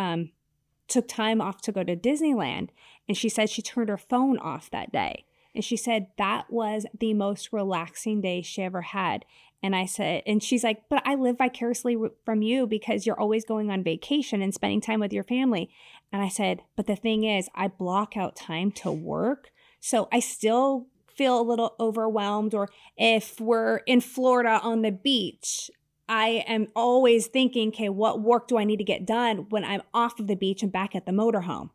took time off to go to Disneyland, and she said she turned her phone off that day. And she said that was the most relaxing day she ever had. And I said, and she's like, but I live vicariously from you because you're always going on vacation and spending time with your family. And I said, but the thing is, I block out time to work. So I still feel a little overwhelmed. Or if we're in Florida on the beach, I am always thinking, okay, what work do I need to get done when I'm off of the beach and back at the motorhome?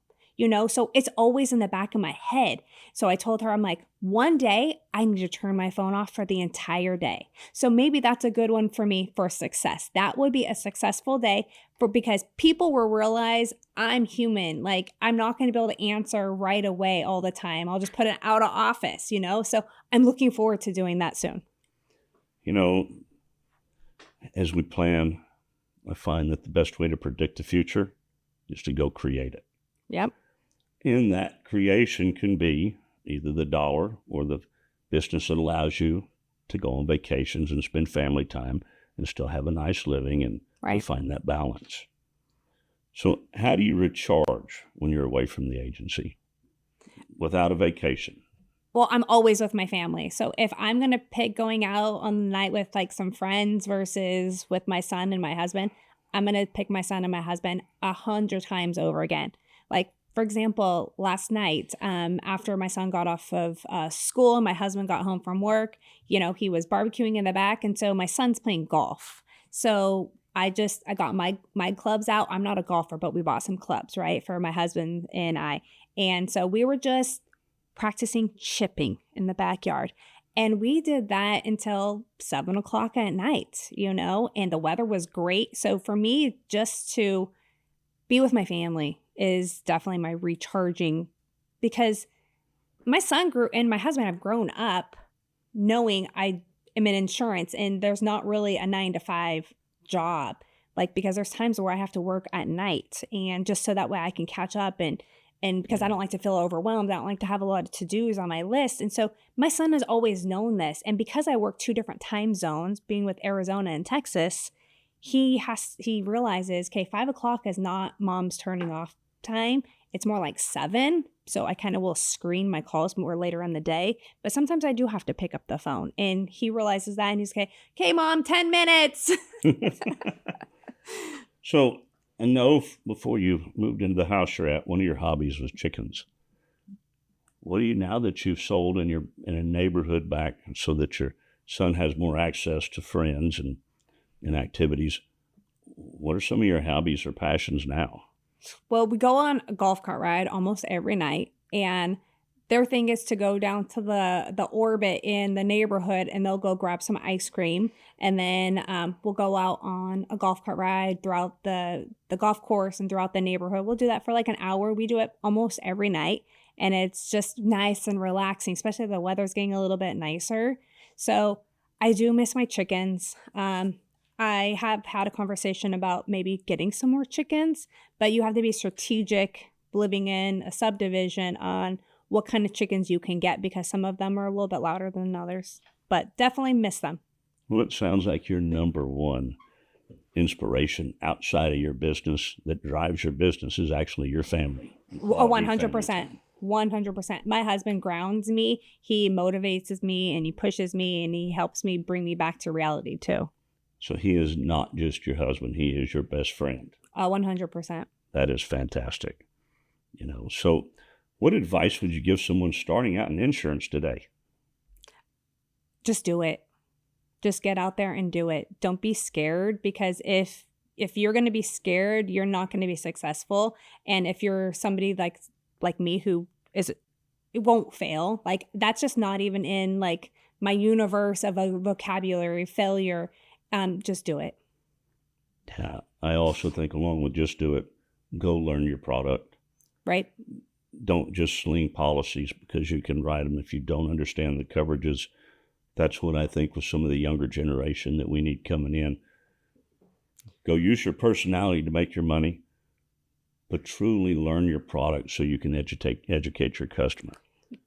So it's always in the back of my head. So I told her, I'm like, one day I need to turn my phone off for the entire day. So maybe that's a good one for me for success. That would be a successful day because people will realize I'm human. Like, I'm not going to be able to answer right away all the time. I'll just put it out of office, So I'm looking forward to doing that soon. As we plan, I find that the best way to predict the future is to go create it. Yep. And that creation can be either the dollar or the business that allows you to go on vacations and spend family time and still have a nice living and find that balance. So how do you recharge when you're away from the agency without a vacation? Well, I'm always with my family. So if I'm going to pick going out on the night with like some friends versus with my son and my husband, I'm going to pick my son and my husband 100 times over again. Like, for example, last night, after my son got off of school and my husband got home from work, he was barbecuing in the back. And so my son's playing golf. So I got my clubs out. I'm not a golfer, but we bought some clubs, right, for my husband and I. And so we were just practicing chipping in the backyard. And we did that until 7:00 at night, and the weather was great. So for me, just to be with my family is definitely my recharging, because my son grew and my husband have grown up knowing I am in insurance and there's not really a 9-to-5 job, because there's times where I have to work at night, and just so that way I can catch up and because I don't like to feel overwhelmed, I don't like to have a lot of to-dos on my list. And so my son has always known this. And because I work 2 different time zones, being with Arizona and Texas, he realizes, okay, 5:00 is not mom's turning off time. It's more like 7. So I kind of will screen my calls more later in the day. But sometimes I do have to pick up the phone. And he realizes that, and he's okay, mom, 10 minutes. So I know before you moved into the house you're at, one of your hobbies was chickens. What do you, now that you've sold and you're in a neighborhood back so that your son has more access to friends and activities, what are some of your hobbies or passions now? Well, we go on a golf cart ride almost every night, and their thing is to go down to the orbit in the neighborhood, and they'll go grab some ice cream, and then we'll go out on a golf cart ride throughout the golf course and throughout the neighborhood. We'll do that for like an hour. We do it almost every night, and it's just nice and relaxing, especially if the weather's getting a little bit nicer. So I do miss my chickens. I have had a conversation about maybe getting some more chickens, but you have to be strategic living in a subdivision on what kind of chickens you can get, because some of them are a little bit louder than others, but definitely miss them. Well, it sounds like your number one inspiration outside of your business that drives your business is actually your family. 100%. 100%. My husband grounds me. He motivates me and he pushes me and he helps me bring me back to reality too. So he is not just your husband. He is your best friend. 100%. That is fantastic. So what advice would you give someone starting out in insurance today? Just do it. Just get out there and do it. Don't be scared, because if you're going to be scared, you're not going to be successful. And if you're somebody like me who it won't fail, that's just not even in my universe of a vocabulary failure. Just do it. Yeah, I also think along with just do it, go learn your product. Right. Don't just sling policies because you can write them. If you don't understand the coverages, That's what I think with some of the younger generation that we need coming in. Go use your personality to make your money, but truly learn your product so you can educate your customer.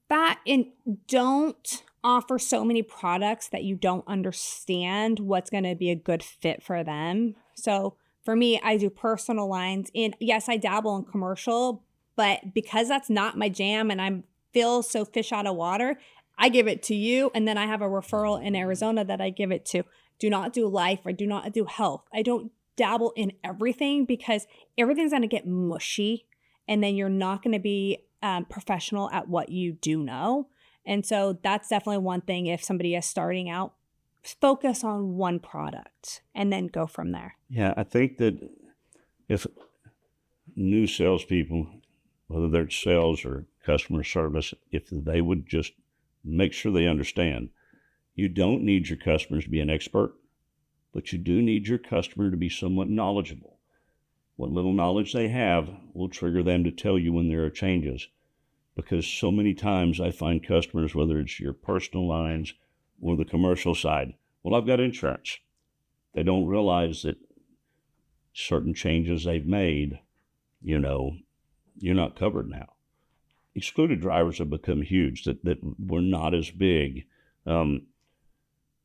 That, and don't offer so many products that you don't understand what's going to be a good fit for them. So for me, I do personal lines, and yes, I dabble in commercial, but because that's not my jam and I'm feel so fish out of water, I give it to you, and then I have a referral in Arizona that I give it to. Do not do life or do not do health. I don't dabble in everything because everything's going to get mushy, and then you're not going to be professional at what you do know. And so that's definitely one thing. If somebody is starting out, focus on one product and then go from there. Yeah, I think that if new salespeople, whether they're sales or customer service, if they would just make sure they understand, you don't need your customers to be an expert, but you do need your customer to be somewhat knowledgeable. What little knowledge they have will trigger them to tell you when there are changes. Because so many times I find customers, whether it's your personal lines or the commercial side, well, I've got insurance. They don't realize that certain changes they've made, you're not covered now. Excluded drivers have become huge, that were not as big.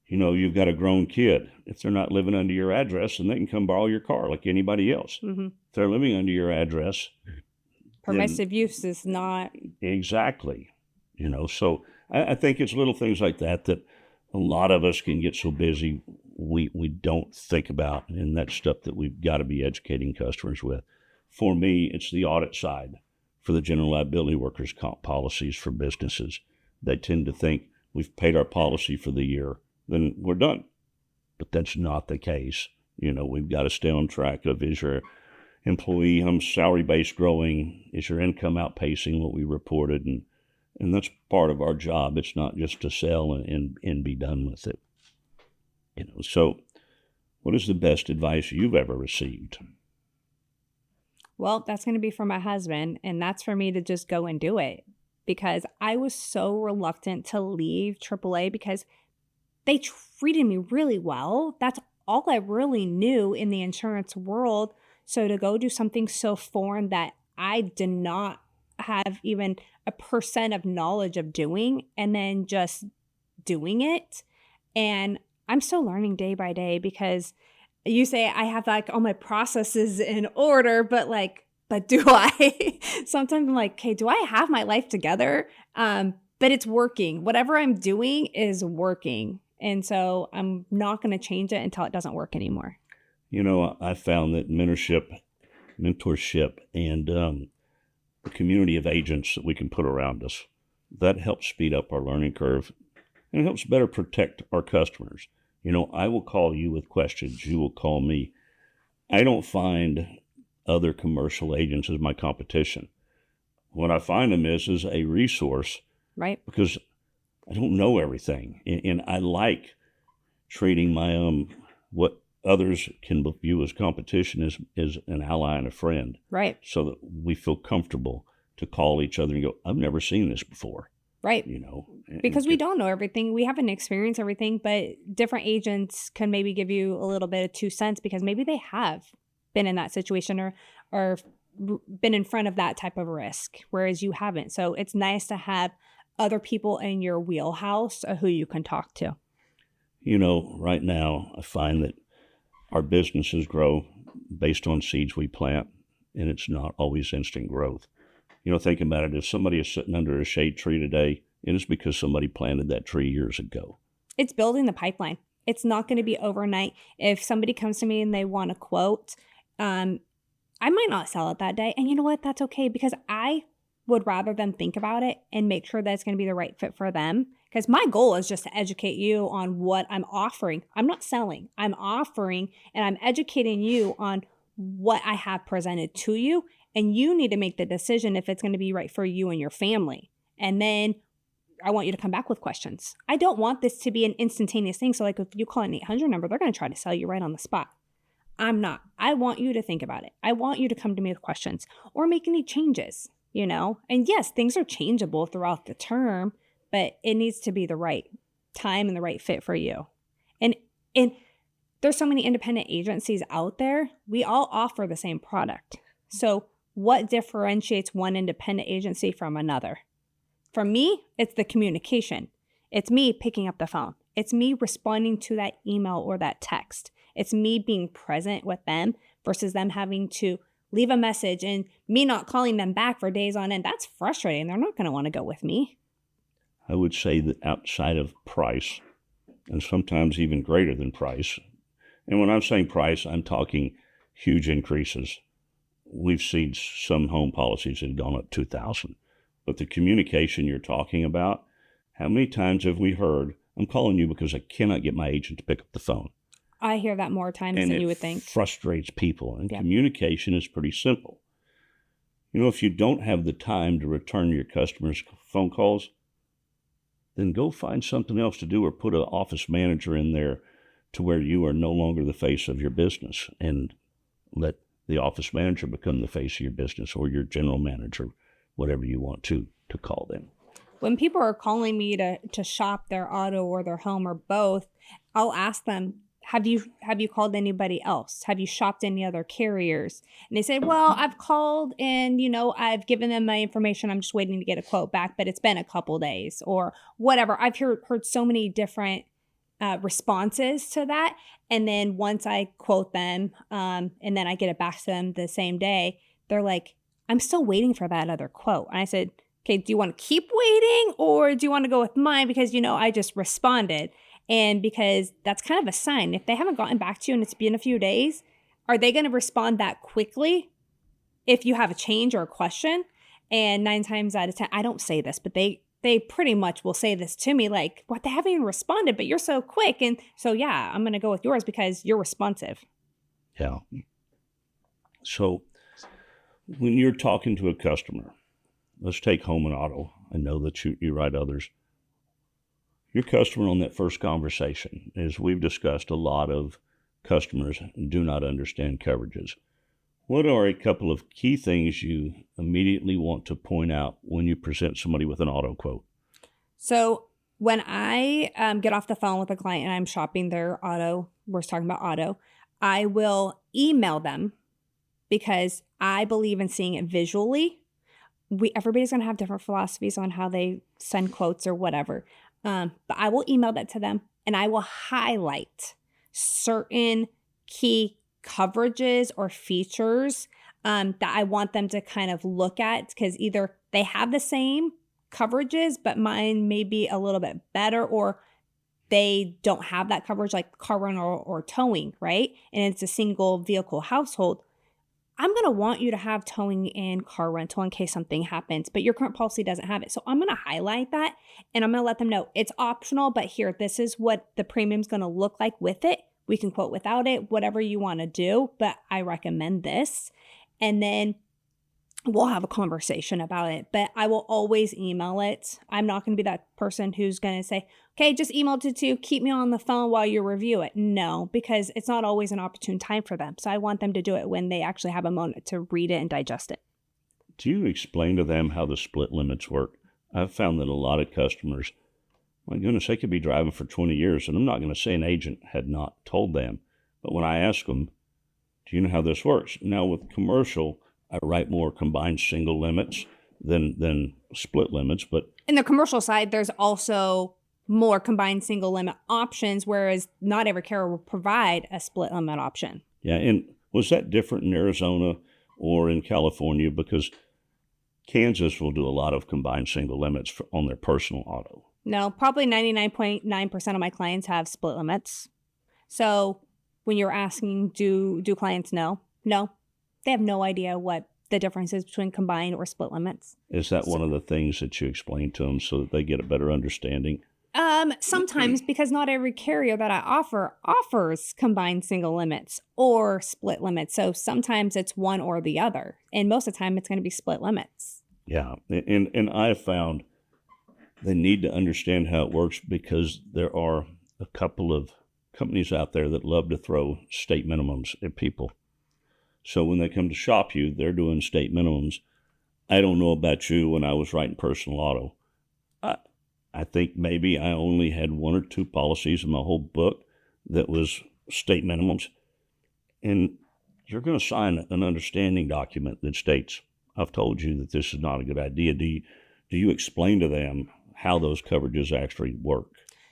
You've got a grown kid. If they're not living under your address, then they can come borrow your car like anybody else. Mm-hmm. If they're living under your address, permissive use is not. Exactly. So I think it's little things like that a lot of us can get so busy we don't think about, and that's stuff that we've got to be educating customers with. For me, it's the audit side. For the general liability workers' comp policies for businesses, they tend to think we've paid our policy for the year, then we're done. But that's not the case. We've got to stay on track of, is your employee salary base growing? Is your income outpacing what we reported? And that's part of our job. It's not just to sell and be done with it. So what is the best advice you've ever received? Well, that's going to be for my husband, and that's for me to just go and do it, because I was so reluctant to leave AAA because they treated me really well. That's all I really knew in the insurance world. So to go do something so foreign that I did not have even a % of knowledge of doing, and then just doing it. And I'm still learning day by day, because you say I have like all my processes in order, but do I? Sometimes I'm like, okay, do I have my life together? But it's working. Whatever I'm doing is working. And so I'm not going to change it until it doesn't work anymore. I found that mentorship, and the community of agents that we can put around us, that helps speed up our learning curve, and it helps better protect our customers. I will call you with questions. You will call me. I don't find other commercial agents as my competition. What I find them is a resource. Right. Because I don't know everything. And I like treating my what others can view as competition as an ally and a friend. Right. So that we feel comfortable to call each other and go, I've never seen this before. Right. Because we don't know everything. We haven't experienced everything, but different agents can maybe give you a little bit of 2 cents because maybe they have been in that situation or been in front of that type of risk, whereas you haven't. So it's nice to have other people in your wheelhouse who you can talk to. Right now, I find that our businesses grow based on seeds we plant, and it's not always instant growth. Think about it. If somebody is sitting under a shade tree today, it is because somebody planted that tree years ago. It's building the pipeline. It's not going to be overnight. If somebody comes to me and they want a quote, I might not sell it that day. And you know what? That's okay, because I would rather them think about it and make sure that it's going to be the right fit for them. Because my goal is just to educate you on what I'm offering. I'm not selling. I'm offering, and I'm educating you on what I have presented to you. And you need to make the decision if it's going to be right for you and your family. And then I want you to come back with questions. I don't want this to be an instantaneous thing. So if you call an 800 number, they're going to try to sell you right on the spot. I'm not. I want you to think about it. I want you to come to me with questions or make any changes, And yes, things are changeable throughout the term, but it needs to be the right time and the right fit for you. And there's so many independent agencies out there. We all offer the same product. So what differentiates one independent agency from another? For me, it's the communication. It's me picking up the phone. It's me responding to that email or that text. It's me being present with them versus them having to leave a message and me not calling them back for days on end. That's frustrating. They're not going to want to go with me. I would say that outside of price, and sometimes even greater than price, and when I'm saying price, I'm talking huge increases. We've seen some home policies that have gone up $2,000. But the communication you're talking about, how many times have we heard, I'm calling you because I cannot get my agent to pick up the phone? I hear that more times than you would think. And it frustrates people. And communication is pretty simple. If you don't have the time to return your customers' phone calls, then go find something else to do or put an office manager in there to where you are no longer the face of your business, and let the office manager become the face of your business, or your general manager, whatever you want to call them. When people are calling me to shop their auto or their home or both, I'll ask them, have you called anybody else? Have you shopped any other carriers? And they say, well, I've called and, I've given them my information. I'm just waiting to get a quote back, but it's been a couple days or whatever. I've heard so many different responses to that. And then once I quote them and then I get it back to them the same day, they're like, I'm still waiting for that other quote. And I said, okay, do you want to keep waiting or do you want to go with mine? Because, I just responded. And because that's kind of a sign. If they haven't gotten back to you and it's been a few days, are they going to respond that quickly if you have a change or a question? And 9 times out of 10, I don't say this, but they pretty much will say this to me like, what, they haven't even responded, but you're so quick. And so, yeah, I'm going to go with yours because you're responsive. Yeah. So when you're talking to a customer, let's take home and auto. I know that you write others. Your customer on that first conversation, as we've discussed, a lot of customers do not understand coverages. What are a couple of key things you immediately want to point out when you present somebody with an auto quote? So when I get off the phone with a client and I'm shopping their auto, we're talking about auto, I will email them because I believe in seeing it visually. Everybody's going to have different philosophies on how they send quotes or whatever. But I will email that to them and I will highlight certain key coverages or features that I want them to kind of look at, because either they have the same coverages, but mine may be a little bit better, or they don't have that coverage like car rental or towing, right? And it's a single vehicle household. I'm going to want you to have towing and car rental in case something happens, but your current policy doesn't have it. So I'm going to highlight that and I'm going to let them know it's optional, but here, this is what the premium's going to look like with it. We can quote without it, whatever you want to do, but I recommend this. And then we'll have a conversation about it, but I will always email it. I'm not going to be that person who's going to say, okay, just email it to keep me on the phone while you review it. No, because it's not always an opportune time for them. So I want them to do it when they actually have a moment to read it and digest it. Do you explain to them how the split limits work? I've found that a lot of customers, my goodness, they could be driving for 20 years, and I'm not going to say an agent had not told them. But when I ask them, do you know how this works? Now with commercial, I write more combined single limits than split limits. But in the commercial side, there's also more combined single limit options, whereas not every carrier will provide a split limit option. Yeah, and was that different in Arizona or in California? Because Kansas will do a lot of combined single limits on their personal auto. No, probably 99.9% of my clients have split limits. So when you're asking, do clients know? No, they have no idea what the difference is between combined or split limits. Is that one of the things that you explain to them so that they get a better understanding? Sometimes, because not every carrier that I offers combined single limits or split limits. So sometimes it's one or the other. And most of the time it's going to be split limits. Yeah. And I have found they need to understand how it works, because there are a couple of companies out there that love to throw state minimums at people. So when they come to shop you, they're doing state minimums. I don't know about you when I was writing personal auto. I think maybe I only had 1 or 2 policies in my whole book that was state minimums. And you're going to sign an understanding document that states, I've told you that this is not a good idea. Do you explain to them how those coverages actually work?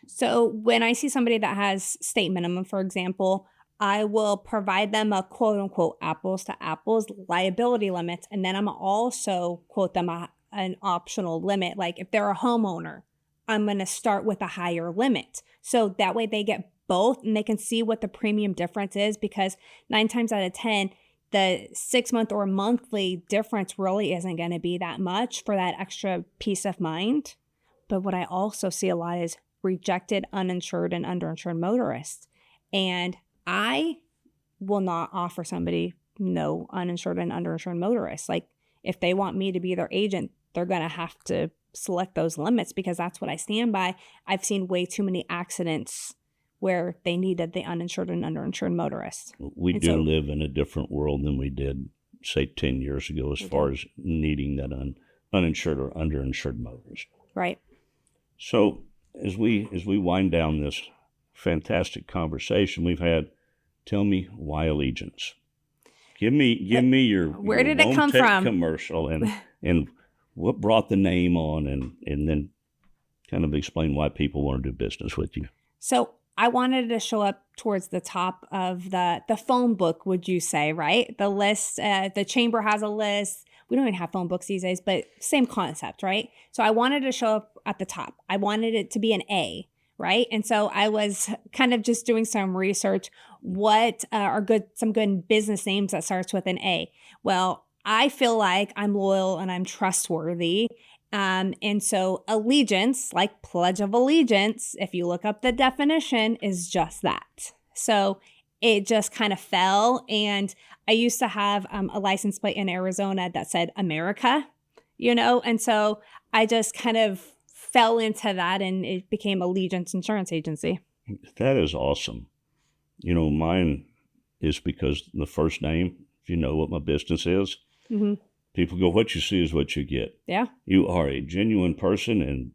So when I see somebody that has state minimum, for example, I will provide them a quote unquote apples to apples liability limits. And then I'm also quote them an optional limit. Like if they're a homeowner, I'm going to start with a higher limit. So that way they get both and they can see what the premium difference is, because 9 times out of 10, the 6-month or monthly difference really isn't going to be that much for that extra peace of mind. But what I also see a lot is rejected uninsured and underinsured motorists. And I will not offer somebody no uninsured and underinsured motorists. Like if they want me to be their agent, they're going to have to select those limits because that's what I stand by. I've seen way too many accidents where they needed the uninsured and underinsured motorists. We do live in a different world than we did, say, 10 years ago as far as needing that uninsured or underinsured motorist. Right. So as we wind down this fantastic conversation we've had, tell me why Allegiance. Give me your where did your it come Tech from? commercial and what brought the name on, and then kind of explain why people want to do business with you. So I wanted to show up towards the top of the phone book, would you say, right? The list, the chamber has a list. We don't even have phone books these days, but same concept, right? So I wanted to show up at the top. I wanted it to be an A, right? And so I was kind of just doing some research. What are some good business names that starts with an A? Well, I feel like I'm loyal and I'm trustworthy. And so allegiance, like Pledge of Allegiance, if you look up the definition, is just that. So it just kind of fell. And I used to have a license plate in Arizona that said America, and so I just kind of fell into that and it became Allegiance Insurance Agency. That is awesome. Mine is because the first name, if you know what my business is, Mm-hmm. people go, what you see is what you get. Yeah. You are a genuine person, and,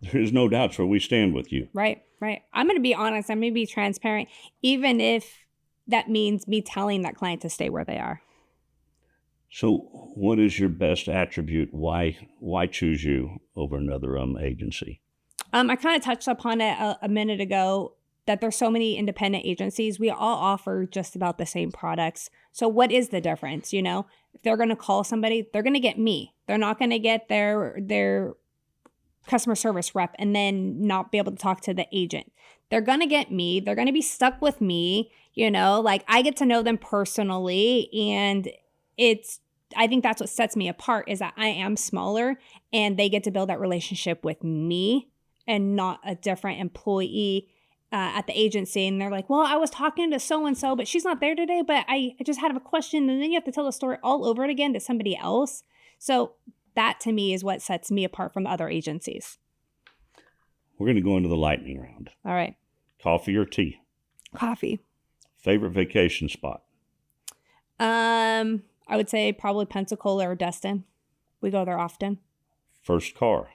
there's no doubts where we stand with you. Right. I'm going to be honest. I'm going to be transparent, even if that means me telling that client to stay where they are. So what is your best attribute? Why choose you over another agency? I kind of touched upon it a minute ago, that there's so many independent agencies. We all offer just about the same products. So what is the difference? If they're going to call somebody, they're going to get me. They're not going to get their customer service rep and then not be able to talk to the agent. They're going to get me. They're going to be stuck with me. Like I get to know them personally. And I think that's what sets me apart, is that I am smaller and they get to build that relationship with me and not a different employee at the agency. And they're like, well, I was talking to so-and-so, but she's not there today, but I just had a question. And then you have to tell the story all over it again to somebody else. So that to me is what sets me apart from other agencies. We're going to go into the lightning round. All right. Coffee or tea? Coffee. Favorite vacation spot? I would say probably Pensacola or Destin. We go there often. First car?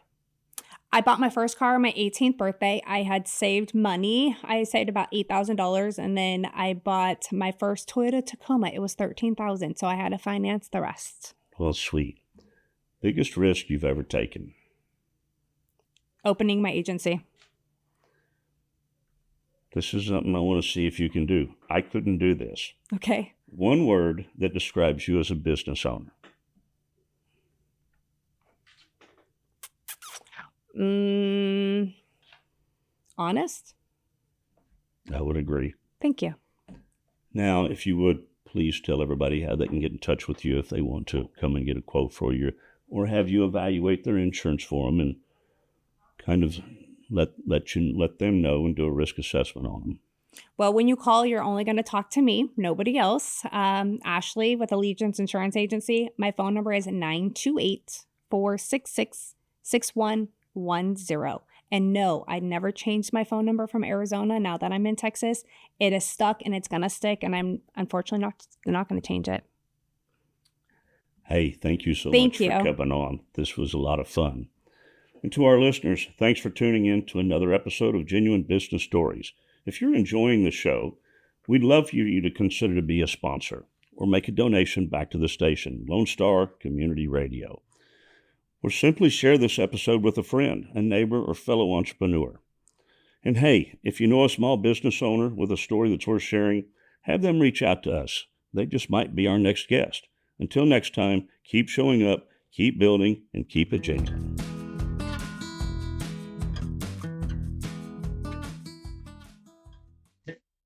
I bought my first car on my 18th birthday. I had saved money. I saved about $8,000, and then I bought my first Toyota Tacoma. It was $13,000, so I had to finance the rest. Well, sweet. Biggest risk you've ever taken? Opening my agency. This is something I want to see if you can do. I couldn't do this. Okay. One word that describes you as a business owner. Honest? I would agree. Thank you. Now, if you would, please tell everybody how they can get in touch with you if they want to come and get a quote for you, or have you evaluate their insurance for them and kind of let them know and do a risk assessment on them. Well, when you call, you're only going to talk to me, nobody else. Ashley with Allegiance Insurance Agency. My phone number is 928-466-6110. And no, I never changed my phone number from Arizona now that I'm in Texas. It is stuck and it's going to stick, and I'm unfortunately not going to change it. Hey, thank you so much for coming on. This was a lot of fun. And to our listeners, thanks for tuning in to another episode of Genuine Business Stories. If you're enjoying the show, we'd love for you to consider to be a sponsor or make a donation back to the station, Lone Star Community Radio. Or simply share this episode with a friend, a neighbor, or fellow entrepreneur. And hey, if you know a small business owner with a story that's worth sharing, have them reach out to us. They just might be our next guest. Until next time, keep showing up, keep building, and keep it genuine.